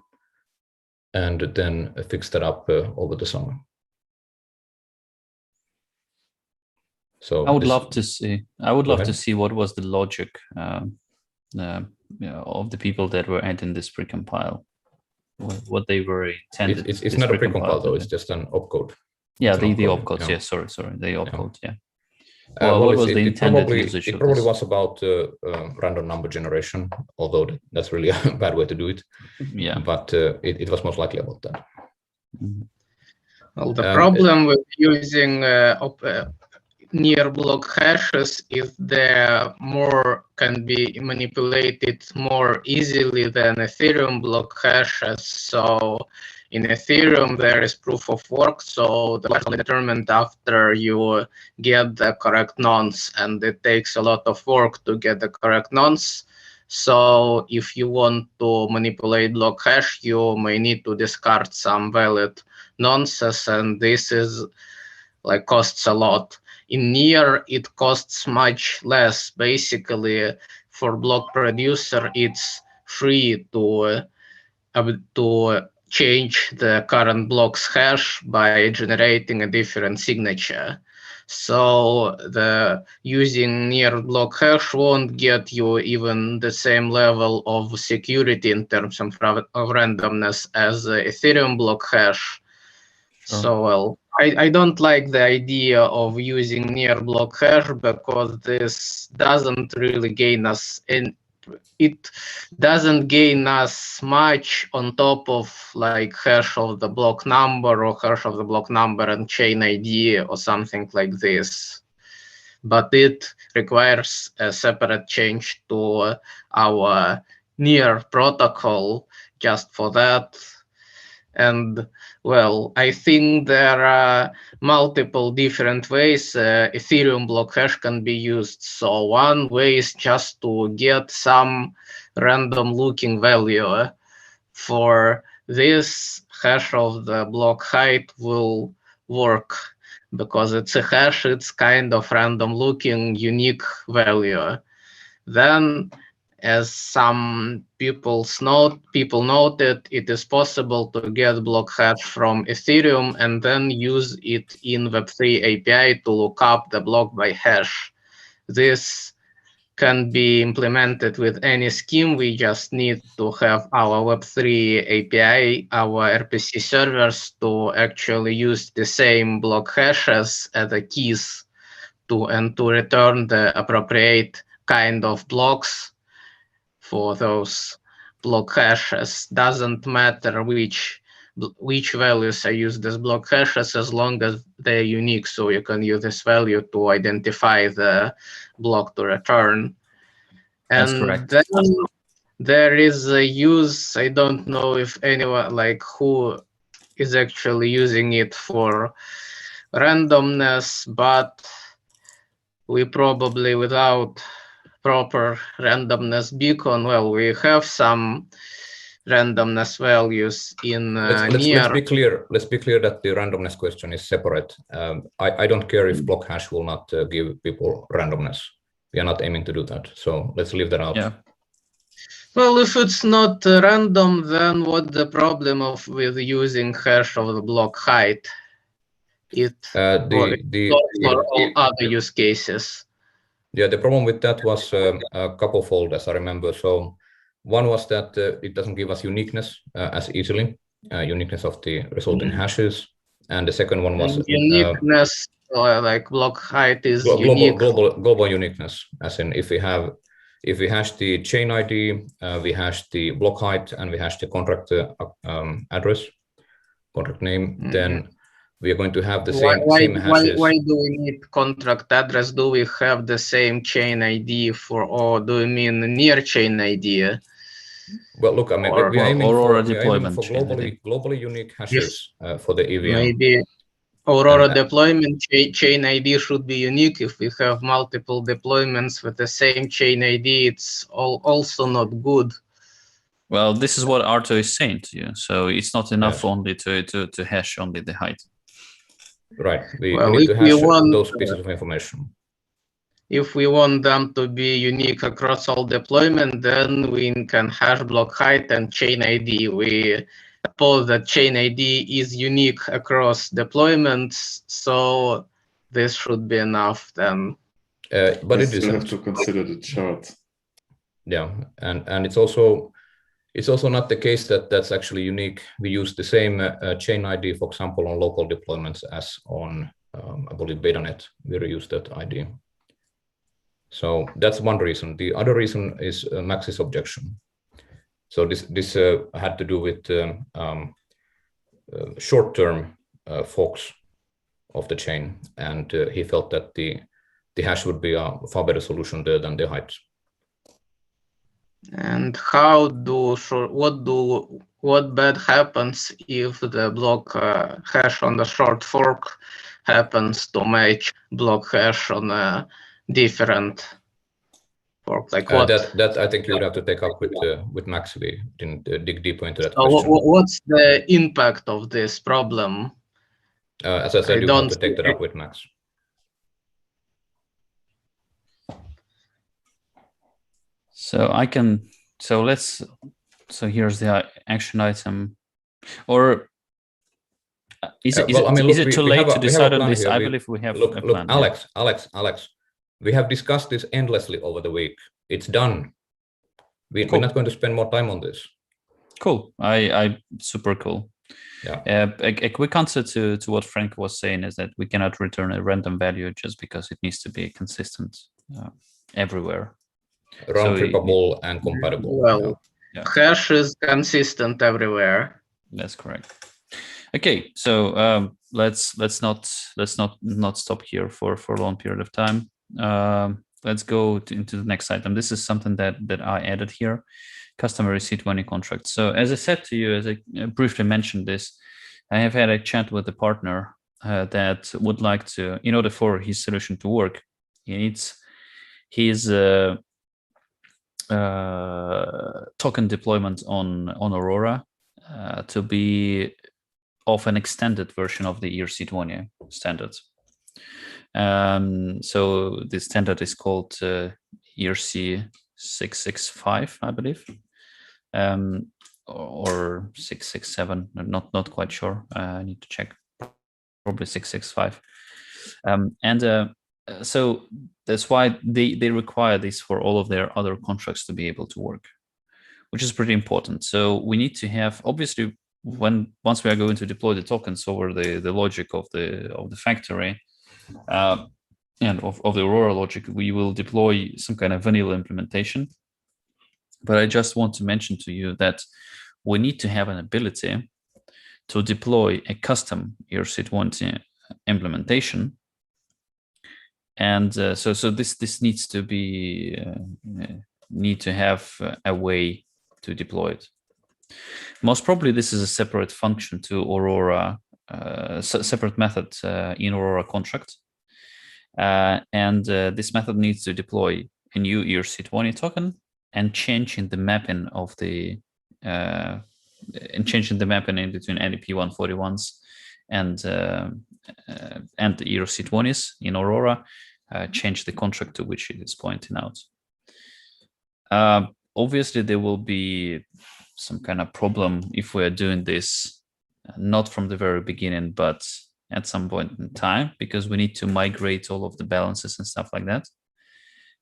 and then fix that up over the summer. So I would love to see. I would love to see what was the logic of the people that were adding this precompile, what they were intended. It's not a precompile though; it's just an opcode. Yeah, the opcodes. Yeah. Sorry, the opcode. Yeah. Well, what was the intended usage? It probably was about random number generation, although that's really a bad way to do it. Yeah. But it was most likely about that. Well, the problem with using near block hashes is they can be manipulated more easily than Ethereum block hashes. So in Ethereum, there is proof of work, so the block is determined after you get the correct nonce, and it takes a lot of work to get the correct nonce. So if you want to manipulate block hash, you may need to discard some valid nonces, and this is costs a lot. In Near, it costs much less. Basically, for block producer, it's free to change the current block's hash by generating a different signature. So using Near block hash won't get you even the same level of security in terms of randomness as Ethereum block hash. Sure. So, well, I don't like the idea of using Near block hash because this doesn't really gain us, and it doesn't gain us much on top of hash of the block number or hash of the block number and chain ID or something like this. But it requires a separate change to our Near protocol just for that. And well, I think there are multiple different ways Ethereum block hash can be used. So one way is just to get some random looking value. For this, hash of the block height will work because it's a hash, it's kind of random looking unique value. Then, as some people noted, it is possible to get block hash from Ethereum and then use it in Web3 API to look up the block by hash. This can be implemented with any scheme. We just need to have our Web3 API, our RPC servers to actually use the same block hashes as the keys to return the appropriate kind of blocks for those block hashes. Doesn't matter which values are used as block hashes as long as they're unique. So you can use this value to identify the block to return. That's And correct. then there is a use, I don't know if anyone who is actually using it for randomness, but we probably without proper randomness beacon, well, we have some randomness values in let's be clear. Let's be clear that the randomness question is separate. I don't care if block hash will not give people randomness. We are not aiming to do that. So let's leave that out. Yeah. Well, if it's not random, then what's the problem with using hash of the block height? For all other use cases. Yeah, the problem with that was a couple-fold, as I remember. So one was that it doesn't give us uniqueness as easily, uniqueness of the resulting hashes. And the second one was uniqueness, like block height is unique. Global uniqueness, as in if we hash the chain ID, we hash the block height, and we hash the contract address, contract name, then we are going to have the same hashes. Why do we need contract address? Do we have the same chain ID or do you mean near chain ID? Well, look, I mean, we are aiming Aurora for globally unique hashes for the EVM. Maybe Aurora deployment chain ID should be unique. If we have multiple deployments with the same chain ID, it's also not good. Well, this is what Arto is saying to you. So it's not enough only to hash only the height. Right. We need to hash those pieces of information. If we want them to be unique across all deployment, then we can hash block height and chain ID. We suppose that chain ID is unique across deployments, so this should be enough then. But you still have to consider the chart. Yeah, and it's also not the case that that's actually unique. We use the same chain ID, for example, on local deployments as on, I believe, BetaNet. We reuse that ID. So that's one reason. The other reason is Max's objection. So this had to do with short-term forks of the chain, and he felt that the hash would be a far better solution there than the height. And what bad happens if the block hash on the short fork happens to match block hash on a different fork? Like what? That I think you would have to take up with Max. We didn't dig deeper into that so question. What's the impact of this problem? As I said, you have to take that up with Max. So here's the action item, or is it too late to decide on this? I believe we have a plan. Look, Alex, we have discussed this endlessly over the week. It's done. We're not going to spend more time on this. Cool. I super cool. Yeah. A quick answer to what Frank was saying is that we cannot return a random value just because it needs to be consistent everywhere. Round trippable and compatible. Well, hash is consistent everywhere. That's correct. Okay, so let's not stop here for a long period of time. let's go into the next item. This is something that I added here, customer ERC20 contract. So as I said to you, as I briefly mentioned this, I have had a chat with a partner that would like to, in order for his solution to work, he needs his token deployment on Aurora to be of an extended version of the ERC20 standard. So the standard is called ERC 665, I believe, or 667. I'm not quite sure. I need to check. Probably 665. So that's why they require this for all of their other contracts to be able to work, which is pretty important. So we need to have, obviously, once we are going to deploy the tokens over the logic of the factory and of the Aurora logic, we will deploy some kind of vanilla implementation. But I just want to mention to you that we need to have an ability to deploy a custom ERC20 implementation. And so this needs to be need to have a way to deploy it. Most probably this is a separate function to Aurora, separate method in Aurora contract. And this method needs to deploy a new ERC20 token and change in the mapping of the in between NEP-141s and the ERC20s in Aurora, change the contract to which it is pointing out. Obviously, there will be some kind of problem if we are doing this not from the very beginning, but at some point in time, because we need to migrate all of the balances and stuff like that.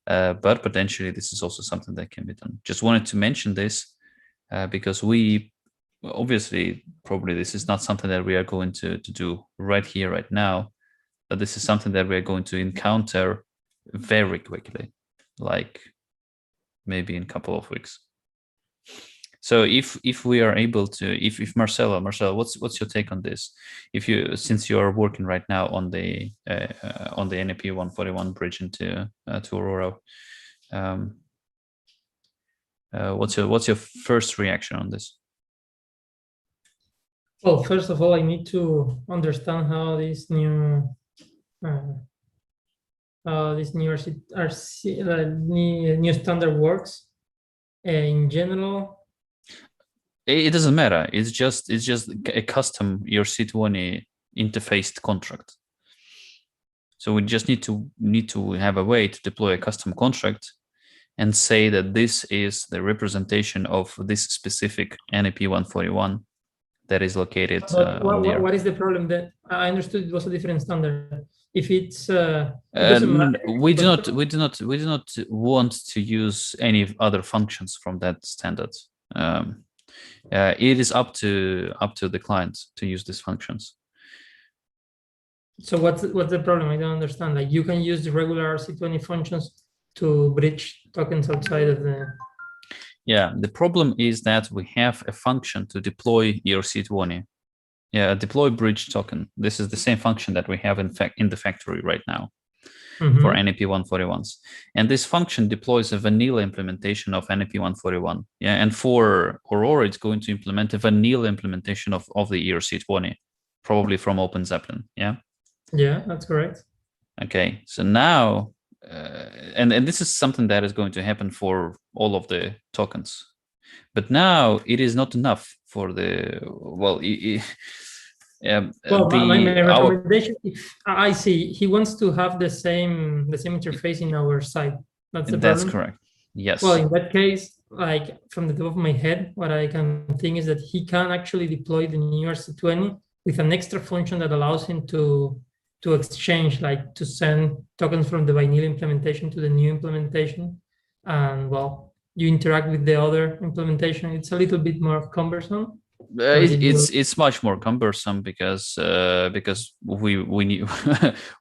But potentially, this is also something that can be done. Just wanted to mention this because obviously, probably this is not something that we are going to do right here, right now, but this is something that we are going to encounter very quickly, like maybe in a couple of weeks. So if we are able to, if Marcelo, what's your take on this? Since you are working right now on the NEP-141 bridge into to Aurora, what's your first reaction on this? Well, first of all, I need to understand how this new new standard works. In general, it doesn't matter. It's just a custom ERC20 interfaced contract. So we just need to have a way to deploy a custom contract and say that this is the representation of this specific NEP-141 that is located what is the problem? That I understood it was a different standard. If it's we do not want to use any other functions from that standard. It is up to the client to use these functions. So what's the problem? I don't understand. Like, you can use the regular ERC20 functions to bridge tokens outside of the. Yeah, the problem is that we have a function to deploy ERC20. Yeah, a deploy bridge token. This is the same function that we have in the factory right now for NEP-141s. And this function deploys a vanilla implementation of NEP-141. Yeah, and for Aurora, it's going to implement a vanilla implementation of the ERC20, probably from OpenZeppelin. Yeah. Yeah, that's correct. Okay, so now, and this is something that is going to happen for all of the tokens. But now it is not enough for the my recommendation. If I see he wants to have the same interface in our site. That's correct. Yes. Well, in that case, like from the top of my head, what I can think is that he can actually deploy the new ERC20 with an extra function that allows him to exchange, like to send tokens from the vanilla implementation to the new implementation, and well, you interact with the other implementation. It's a little bit more cumbersome. It's much more cumbersome because we need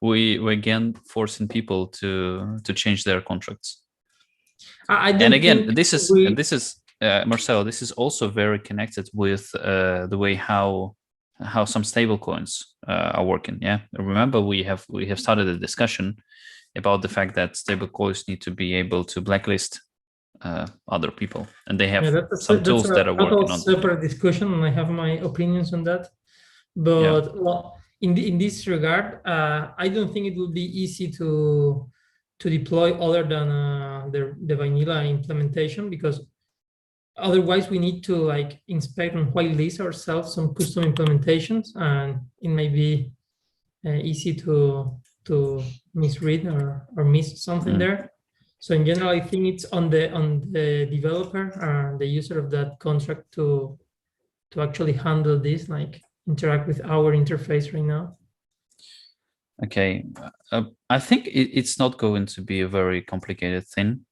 we again forcing people to change their contracts. And again, this is Marcelo. This is also very connected with the way how some stable coins are working. Yeah, remember we have started a discussion about the fact that stablecoins need to be able to blacklist other people, and they have some tools that are working on. Separate discussion, and I have my opinions on that. But well, in this regard, I don't think it would be easy to deploy other than the vanilla implementation, because otherwise we need to like inspect and whitelist ourselves some custom implementations, and it may be easy to misread or miss something there. So in general, I think it's on the developer, the user of that contract to actually handle this, like interact with our interface right now. Okay, I think it's not going to be a very complicated thing,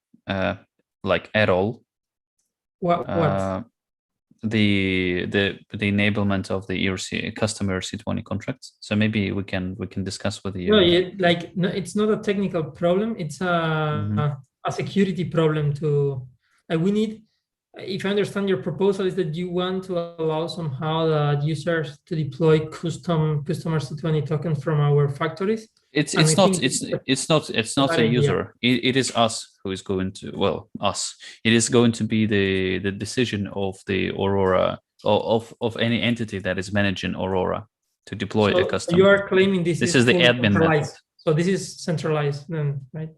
like at all. What? The enablement of the ERC custom ERC20 contracts. So maybe we can discuss with you. No, it's not a technical problem. It's a security problem. We need. If I understand your proposal, is that you want to allow somehow the users to deploy custom ERC20 tokens from our factories. It's not a user. It is us who is going to, well, us. It is going to be the decision of the Aurora, or of any entity that is managing Aurora to deploy a custom. You are claiming this is the admin method. So this is centralized then, right?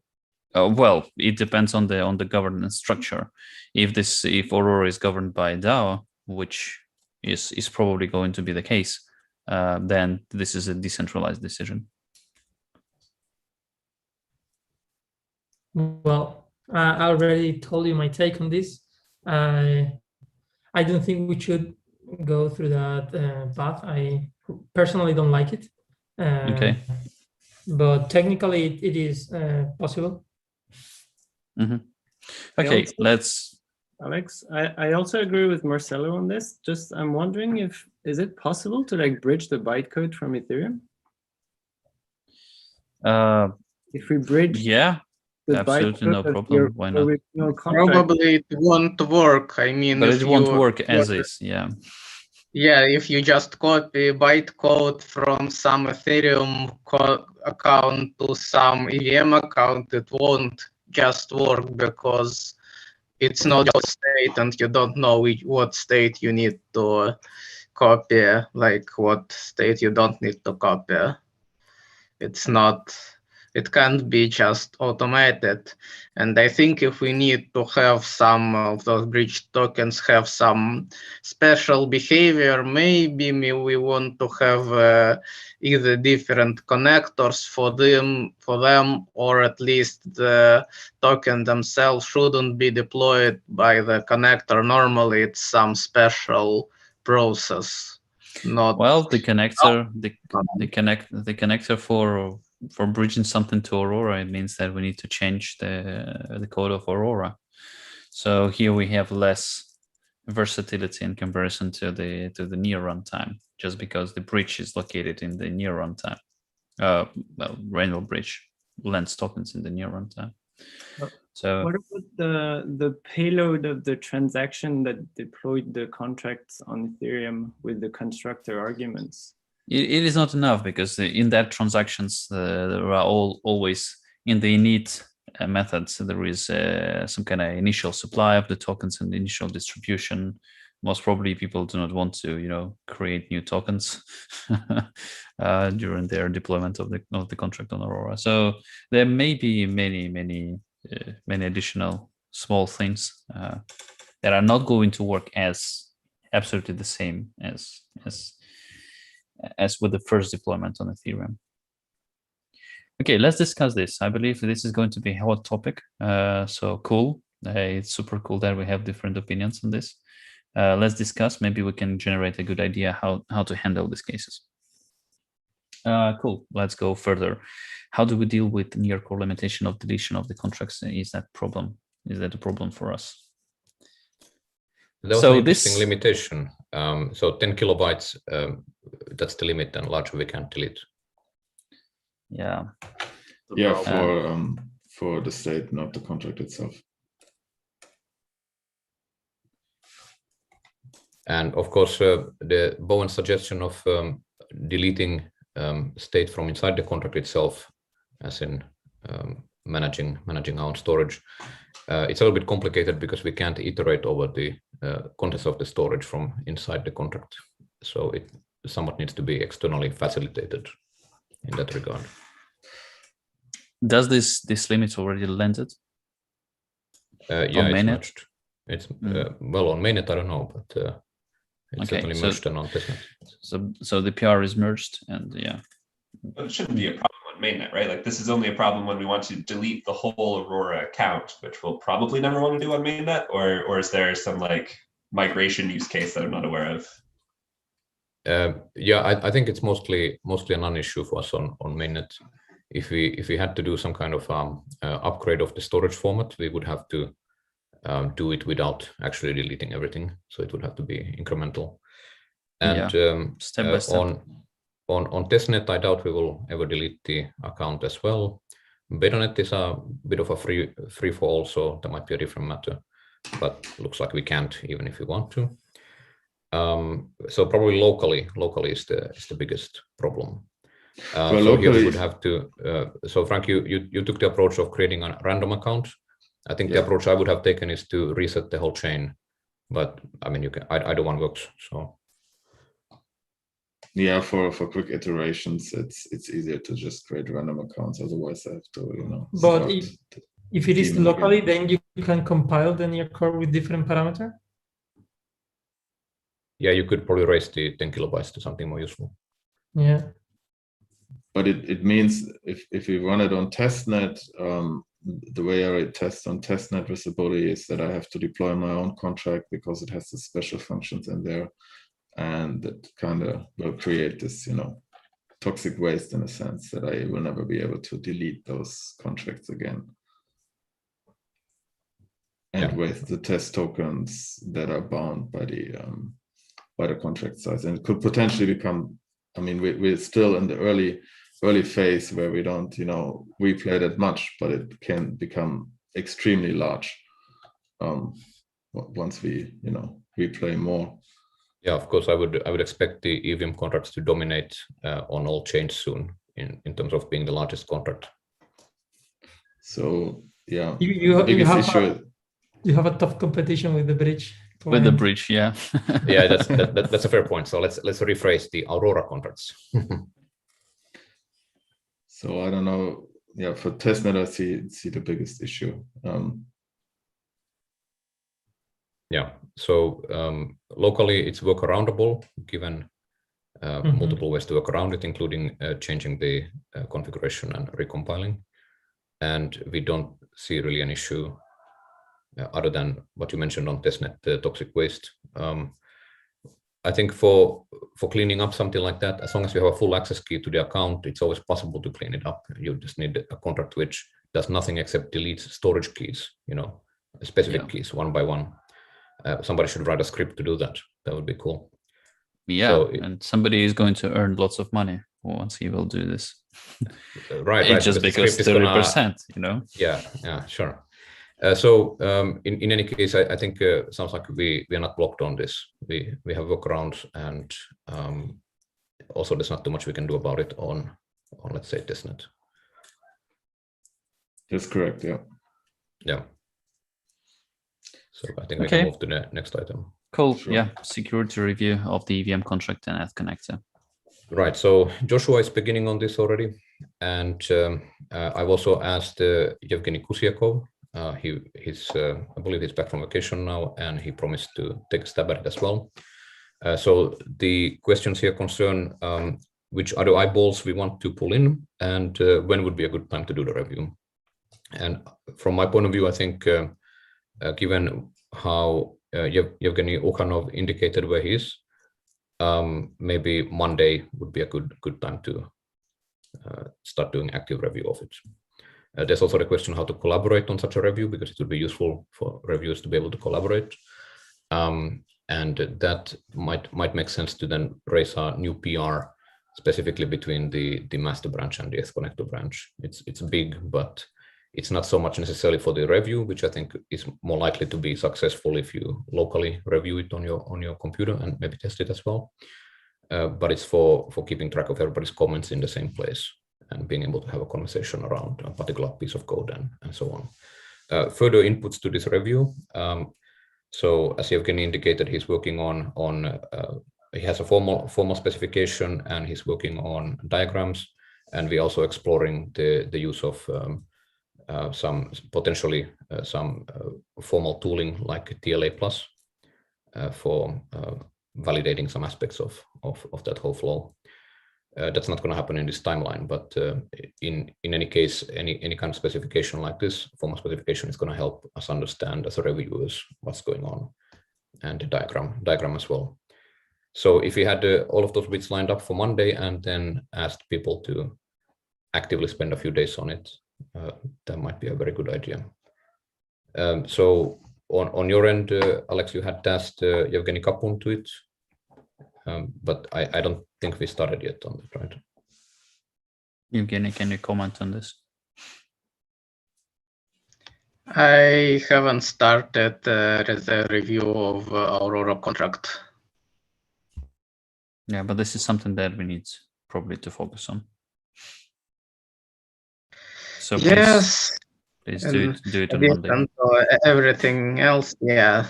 Well, it depends on the governance structure. If Aurora is governed by DAO, which is probably going to be the case, then this is a decentralized decision. Well, I already told you my take on this. I don't think we should go through that path. I personally don't like it. Okay. But technically, it is possible. Okay, Alex, I also agree with Marcelo on this. Just I'm wondering is it possible to like bridge the bytecode from Ethereum? If we bridge, absolutely no problem. Why not? Probably it won't work. I mean, but it won't work as is. Yeah. Yeah, if you just copy bytecode from some Ethereum account to some EVM account, it won't just work, because it's not your state and you don't know what state you need to copy, like what state you don't need to copy. It can't be just automated. And I think if we need to have some of those bridge tokens have some special behavior, maybe we want to have either different connectors for them, or at least the token themselves shouldn't be deployed by the connector. Normally, it's some special process. Not well, the connector, the connector for bridging something to Aurora, it means that we need to change the code of Aurora. So here we have less versatility in comparison to the near runtime, just because the bridge is located in the near runtime. Well, Randall bridge lends tokens in the near runtime. So what about the payload of the transaction that deployed the contracts on Ethereum with the constructor arguments? It is not enough, because in that transactions there are always in the init methods there is some kind of initial supply of the tokens and the initial distribution. Most probably people do not want to create new tokens during their deployment of the contract on Aurora. So there may be many additional small things that are not going to work as absolutely the same as with the first deployment on Ethereum. Okay, let's discuss this. I believe this is going to be a hot topic. So cool. It's super cool that we have different opinions on this. Let's discuss. Maybe we can generate a good idea how to handle these cases. Cool. Let's go further. How do we deal with near core limitation of deletion of the contracts? Is that a problem? Is that a problem for us? That was an interesting limitation. So 10 kilobytes, that's the limit, and larger we can't delete. Yeah. Yeah, for the state, not the contract itself. And of course, the Bowen's suggestion of deleting state from inside the contract itself, as in managing our own storage. It's a little bit complicated because we can't iterate over the contents of the storage from inside the contract. So it somewhat needs to be externally facilitated in that regard. Does this limit already landed? Yeah, it's merged. It's well, on mainnet I don't know, but it's certainly merged and on testnet. So the PR is merged, and yeah. But it shouldn't be a problem on mainnet, right? Like, this is only a problem when we want to delete the whole Aurora account, which we'll probably never want to do on mainnet, or is there some like migration use case that I'm not aware of? Yeah, I think it's mostly a non-issue for us on mainnet. If we had to do some kind of upgrade of the storage format, we would have to do it without actually deleting everything. So it would have to be incremental. And step by step. On testnet, I doubt we will ever delete the account as well. Betanet is a bit of a free for all, so that might be a different matter. But looks like we can't, even if we want to. So probably locally is the biggest problem. So here we would have to. So Frank, you took the approach of creating a random account. I think the approach I would have taken is to reset the whole chain, but I mean, you can. Either one works. So yeah, for quick iterations, it's easier to just create random accounts. Otherwise, I have to But if it is locally, then you can compile the near core with different parameter. Yeah, you could probably raise the 10 kilobytes to something more useful. Yeah. But it means if we run it on testnet, the way I test on testnet visibility is that I have to deploy my own contract because it has the special functions in there, and that kind of will create this, toxic waste in a sense that I will never be able to delete those contracts again. And with the test tokens that are bound by the contract size, and it could potentially become. I mean, we're still in the early phase where we don't, replay that much, but it can become extremely large once we, replay more. Yeah, of course, I would expect the EVM contracts to dominate on all chains soon in terms of being the largest contract. So yeah, you have a tough competition with the bridge. With the bridge, yeah. Yeah, that's a fair point. So let's rephrase the Aurora contracts. So I don't know. Yeah, for testnet, I see the biggest issue. Yeah. So locally, it's workaroundable given multiple ways to work around it, including changing the configuration and recompiling. And we don't see really an issue other than what you mentioned on testnet, the toxic waste. I think for cleaning up something like that, as long as you have a full access key to the account, it's always possible to clean it up. You just need a contract which does nothing except deletes storage keys, specific keys one by one. Somebody should write a script to do that. That would be cool. Yeah, so and somebody is going to earn lots of money once he will do this. Right. Just because 30%, Yeah, sure. So in any case, I think sounds like we are not blocked on this. We have workarounds, and also there's not too much we can do about it on let's say testnet. That's correct. Yeah. Yeah. So I think we can move to the next item. Cool. Sure. Yeah. Security review of the EVM contract and Eth connector. Right. So Joshua is beginning on this already, and I've also asked Yevgeny Kusiakov. He's I believe he's back from vacation now, and he promised to take a stab at it as well. So the questions here concern which other eyeballs we want to pull in, and when would be a good time to do the review. And from my point of view, I think given how Yevgeny Ukhanov indicated where he is, maybe Monday would be a good time to start doing active review of it. There's also the question how to collaborate on such a review, because it would be useful for reviewers to be able to collaborate. And that might make sense to then raise a new PR specifically between the master branch and the Eth connector branch. It's big, but it's not so much necessarily for the review, which I think is more likely to be successful if you locally review it on your computer and maybe test it as well. But it's for keeping track of everybody's comments in the same place. and being able to have a conversation around a particular piece of code and so on. Further inputs to this review. So as Evgeny indicated, he's working on he has a formal specification, and he's working on diagrams, and we're also exploring the use of some potentially some formal tooling like TLA Plus for validating some aspects of that whole flow. That's not going to happen in this timeline, but in any case, any kind of specification like this, formal specification, is going to help us understand as a reviewers what's going on, and the diagram as well. So if we had all of those bits lined up for Monday and then asked people to actively spend a few days on it, that might be a very good idea. So on your end, Alex, you had tasked Evgeny Kapun to it, but I don't think we started yet on that, right? Evgeny, can you comment on this? I haven't started the review of Aurora contract. Yeah, but this is something that we need probably to focus on. So yes, please do it on Monday. And everything else, yeah.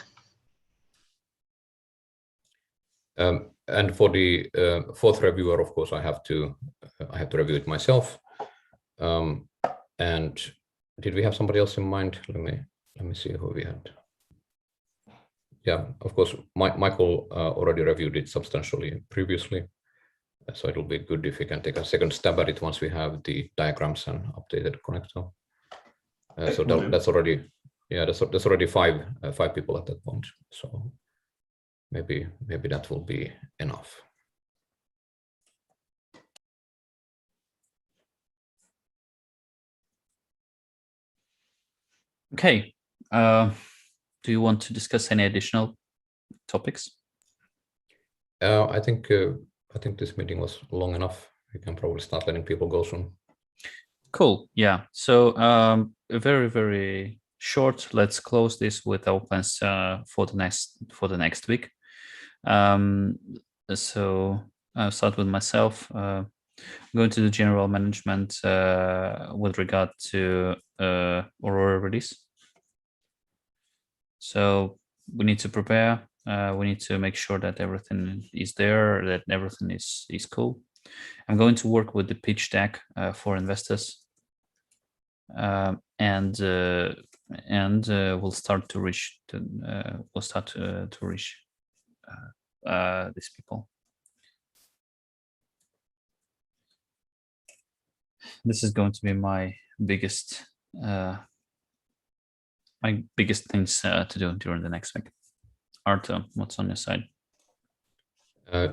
And for the fourth reviewer, of course, I have to review it myself. And did we have somebody else in mind? Let me see who we had. Yeah, of course, Michael already reviewed it substantially previously, so it'll be good if we can take a second stab at it once we have the diagrams and updated connector. So that's already, yeah, that's already five people at that point. So maybe that will be enough. Okay. Do you want to discuss any additional topics? I think this meeting was long enough. We can probably start letting people go soon. Cool. Yeah. So very, very short. Let's close this with our plans for the next week. So I'll start with myself. Going to the general management with regard to Aurora release. So we need to prepare. We need to make sure that everything is there, that everything is cool. I'm going to work with the pitch deck for investors, and we'll start to reach these people. This is going to be my biggest things to do during the next week. Arto, what's on your side?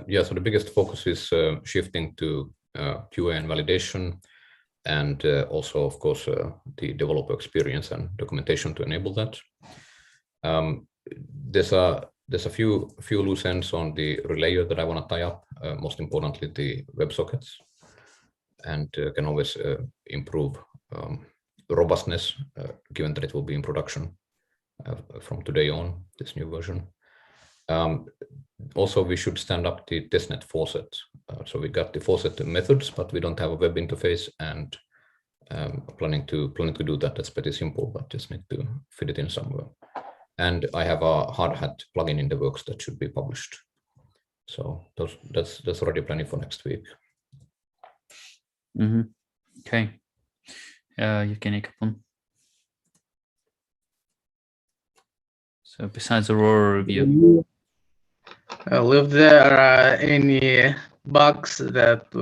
Yeah, so the biggest focus is shifting to QA and validation, and also, of course, the developer experience and documentation to enable that. There's a few loose ends on the relayer that I want to tie up. Most importantly, the WebSockets, and can always improve robustness, given that it will be in production from today on, this new version. Also, we should stand up the testnet faucet. So we got the faucet methods, but we don't have a web interface, and planning to do that. That's pretty simple, but just need to fit it in somewhere. And I have a hard hat plugin in the works that should be published. So that's already planning for next week. Okay. You can make one. So besides Aurora review, if there are any bugs that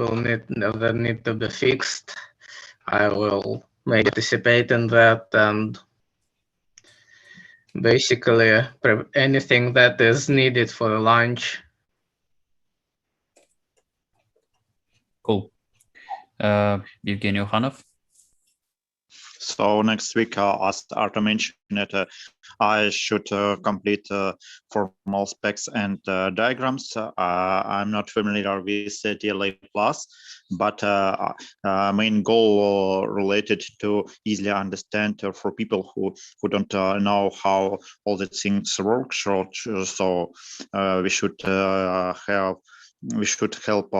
need to be fixed, I will participate in that, and basically anything that is needed for the launch. Cool. Evgeny Okhanov. So next week, as Arto mentioned, I should complete formal specs and diagrams. I'm not familiar with TLA Plus, but main goal related to easily understand for people who don't know how all the things work. So we should have we should help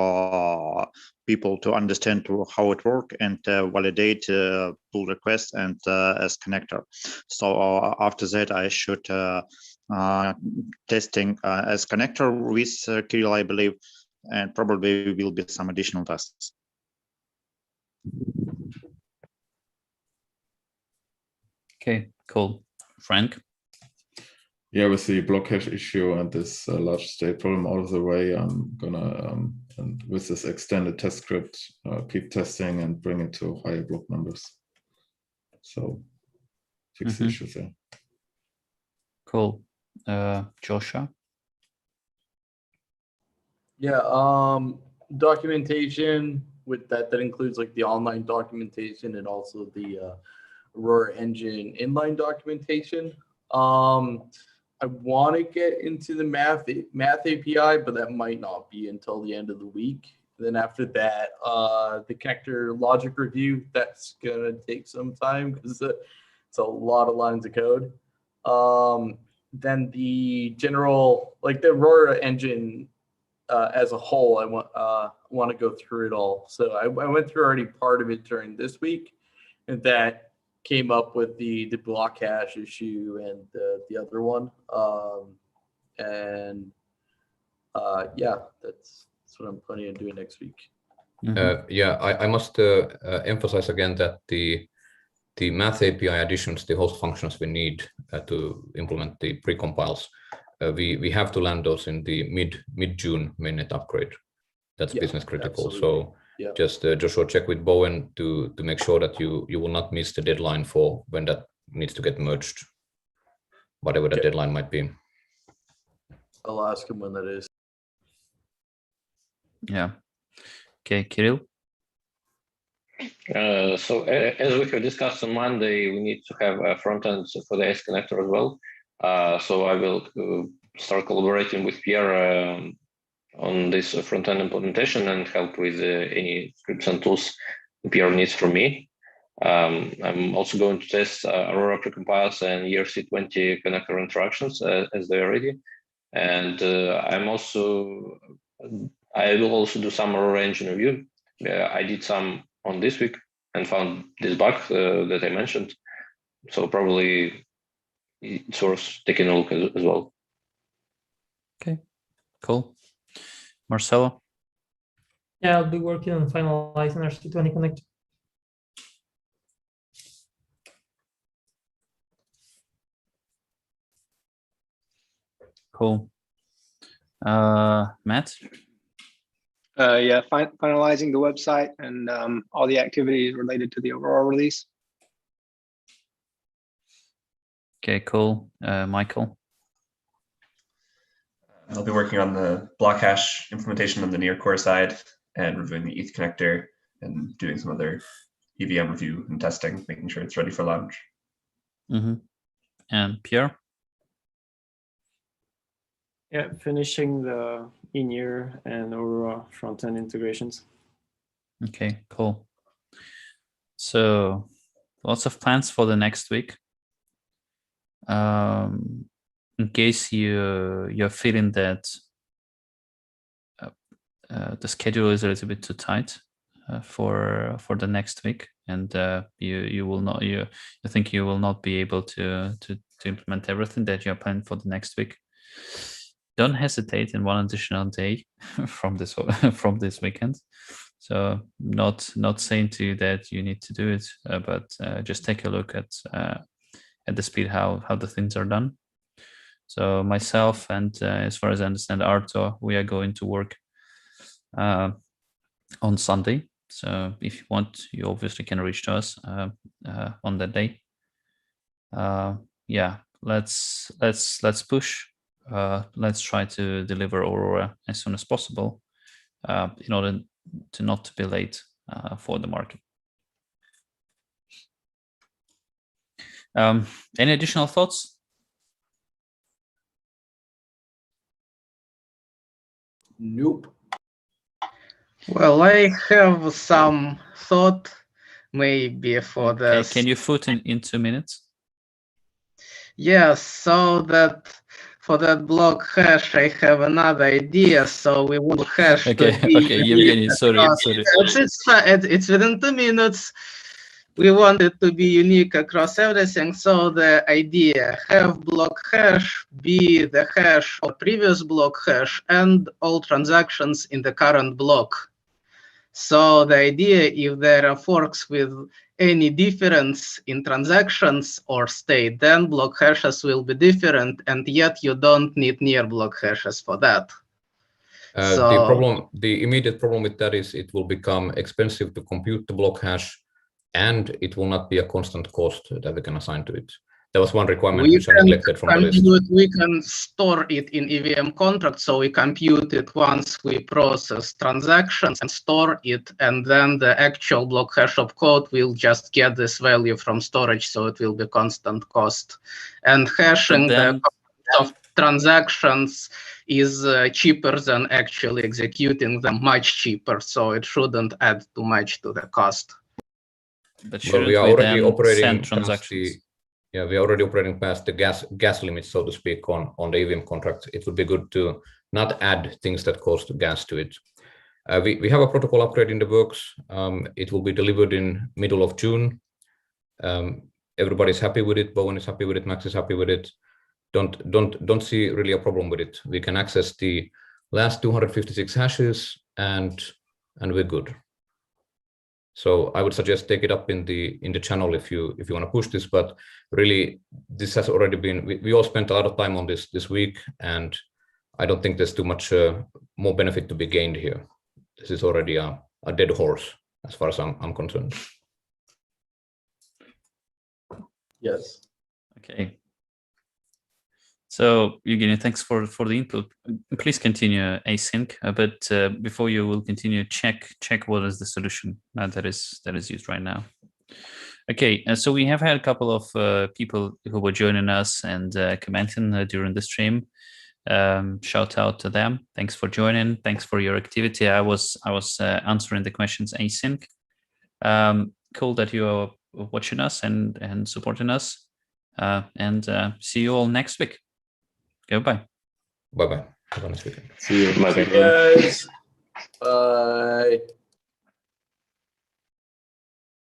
people to understand how it works and validate pull requests and as connector. So after that, I should testing as connector with Kirill, I believe, and probably will be some additional tests. Okay, cool. Frank? Yeah, with the block hash issue and this large state problem out of the way, I'm gonna, and with this extended test script, keep testing and bring it to higher block numbers. So fix the issues there. Cool. Joshua? Yeah, documentation with that includes like the online documentation and also the Aurora engine inline documentation. I want to get into the math API, but that might not be until the end of the week. Then after that, the connector logic review, that's gonna take some time because it's a lot of lines of code. Then the general, like the Aurora engine as a whole, I want to go through it all. So I went through already part of it during this week, and that came up with the block hash issue and the other one. Yeah, that's what I'm planning on doing next week. Yeah, I must emphasize again that the math API additions, the host functions we need to implement the precompiles, we have to land those in the mid-June mainnet upgrade. That's business critical. Absolutely. So just Joshua, check with Bowen to make sure that you will not miss the deadline for when that needs to get merged, whatever the deadline might be. I'll ask him when that is. Yeah. Okay, Kirill? So as we have discussed on Monday, we need to have a front end for the S connector as well. So I will start collaborating with Pierre on this front end implementation and help with any scripts and tools Pierre needs from me. I'm also going to test Aurora precompiles and ERC20 connector interactions as they're ready. And I will also do some Aurora engine review. I did some on this week and found this bug that I mentioned. So probably it's worth taking a look as well. Okay, cool. Marcelo? Yeah, I'll be working on finalizing our ERC20 connector. Cool. Matt? Yeah, finalizing the website and all the activities related to the Aurora release. Okay, cool. Michael? I'll be working on the block hash implementation on the near core side and reviewing the ETH connector and doing some other EVM review and testing, making sure it's ready for launch. And Pierre? Yeah, finishing the in-year and Aurora front-end integrations. Okay, cool. So lots of plans for the next week. In case you're feeling that the schedule is a little bit too tight for the next week, and you think you will not be able to implement everything that you're planning for the next week, don't hesitate in one additional day from this weekend. So not saying to you that you need to do it, but just take a look at the speed how the things are done. So myself and as far as I understand, Arto, we are going to work on Sunday. So if you want, you obviously can reach to us on that day. Yeah, let's push. Let's try to deliver Aurora as soon as possible in order to not be late for the market. Any additional thoughts? Nope. Well, I have some thought maybe for this. Can you put in 2 minutes? Yes, so that for that block hash, I have another idea. So we want hash Okay, to be okay, Evgeny, sorry. It's within 2 minutes. We want it to be unique across everything. So the idea, have block hash be the hash of previous block hash and all transactions in the current block. So the idea, if there are forks with any difference in transactions or state, then block hashes will be different, and yet you don't need near block hashes for that. The immediate problem with that is it will become expensive to compute the block hash, and it will not be a constant cost that we can assign to it. That was one requirement which I neglected from the list. We can store it in EVM contract, so we compute it once we process transactions and store it, and then the actual block hash of code will just get this value from storage, so it will be constant cost. And hashing the cost of transactions is cheaper than actually executing them, much cheaper, so it shouldn't add too much to the cost. But well, we are already operating transactions. We are already operating past the gas limits, so to speak, on the EVM contract. It would be good to not add things that cost gas to it. We have a protocol upgrade in the works. It will be delivered in middle of June. Everybody's happy with it. Bowen is happy with it. Max is happy with it. Don't see really a problem with it. We can access the last 256 hashes, and we're good. So I would suggest take it up in the channel if you want to push this. But really, this has already been. We all spent a lot of time on this week, and I don't think there's too much more benefit to be gained here. This is already a dead horse as far as I'm concerned. Yes. Okay. So Evgeny, thanks for the input. Please continue async, but before you will continue, check what is the solution that is used right now. Okay, so we have had a couple of people who were joining us and commenting during the stream. Shout out to them. Thanks for joining. Thanks for your activity. I was answering the questions async. Cool that you are watching us and supporting us. And see you all next week. Goodbye. Bye-bye. Have a nice weekend. See you. Bye, guys. Bye.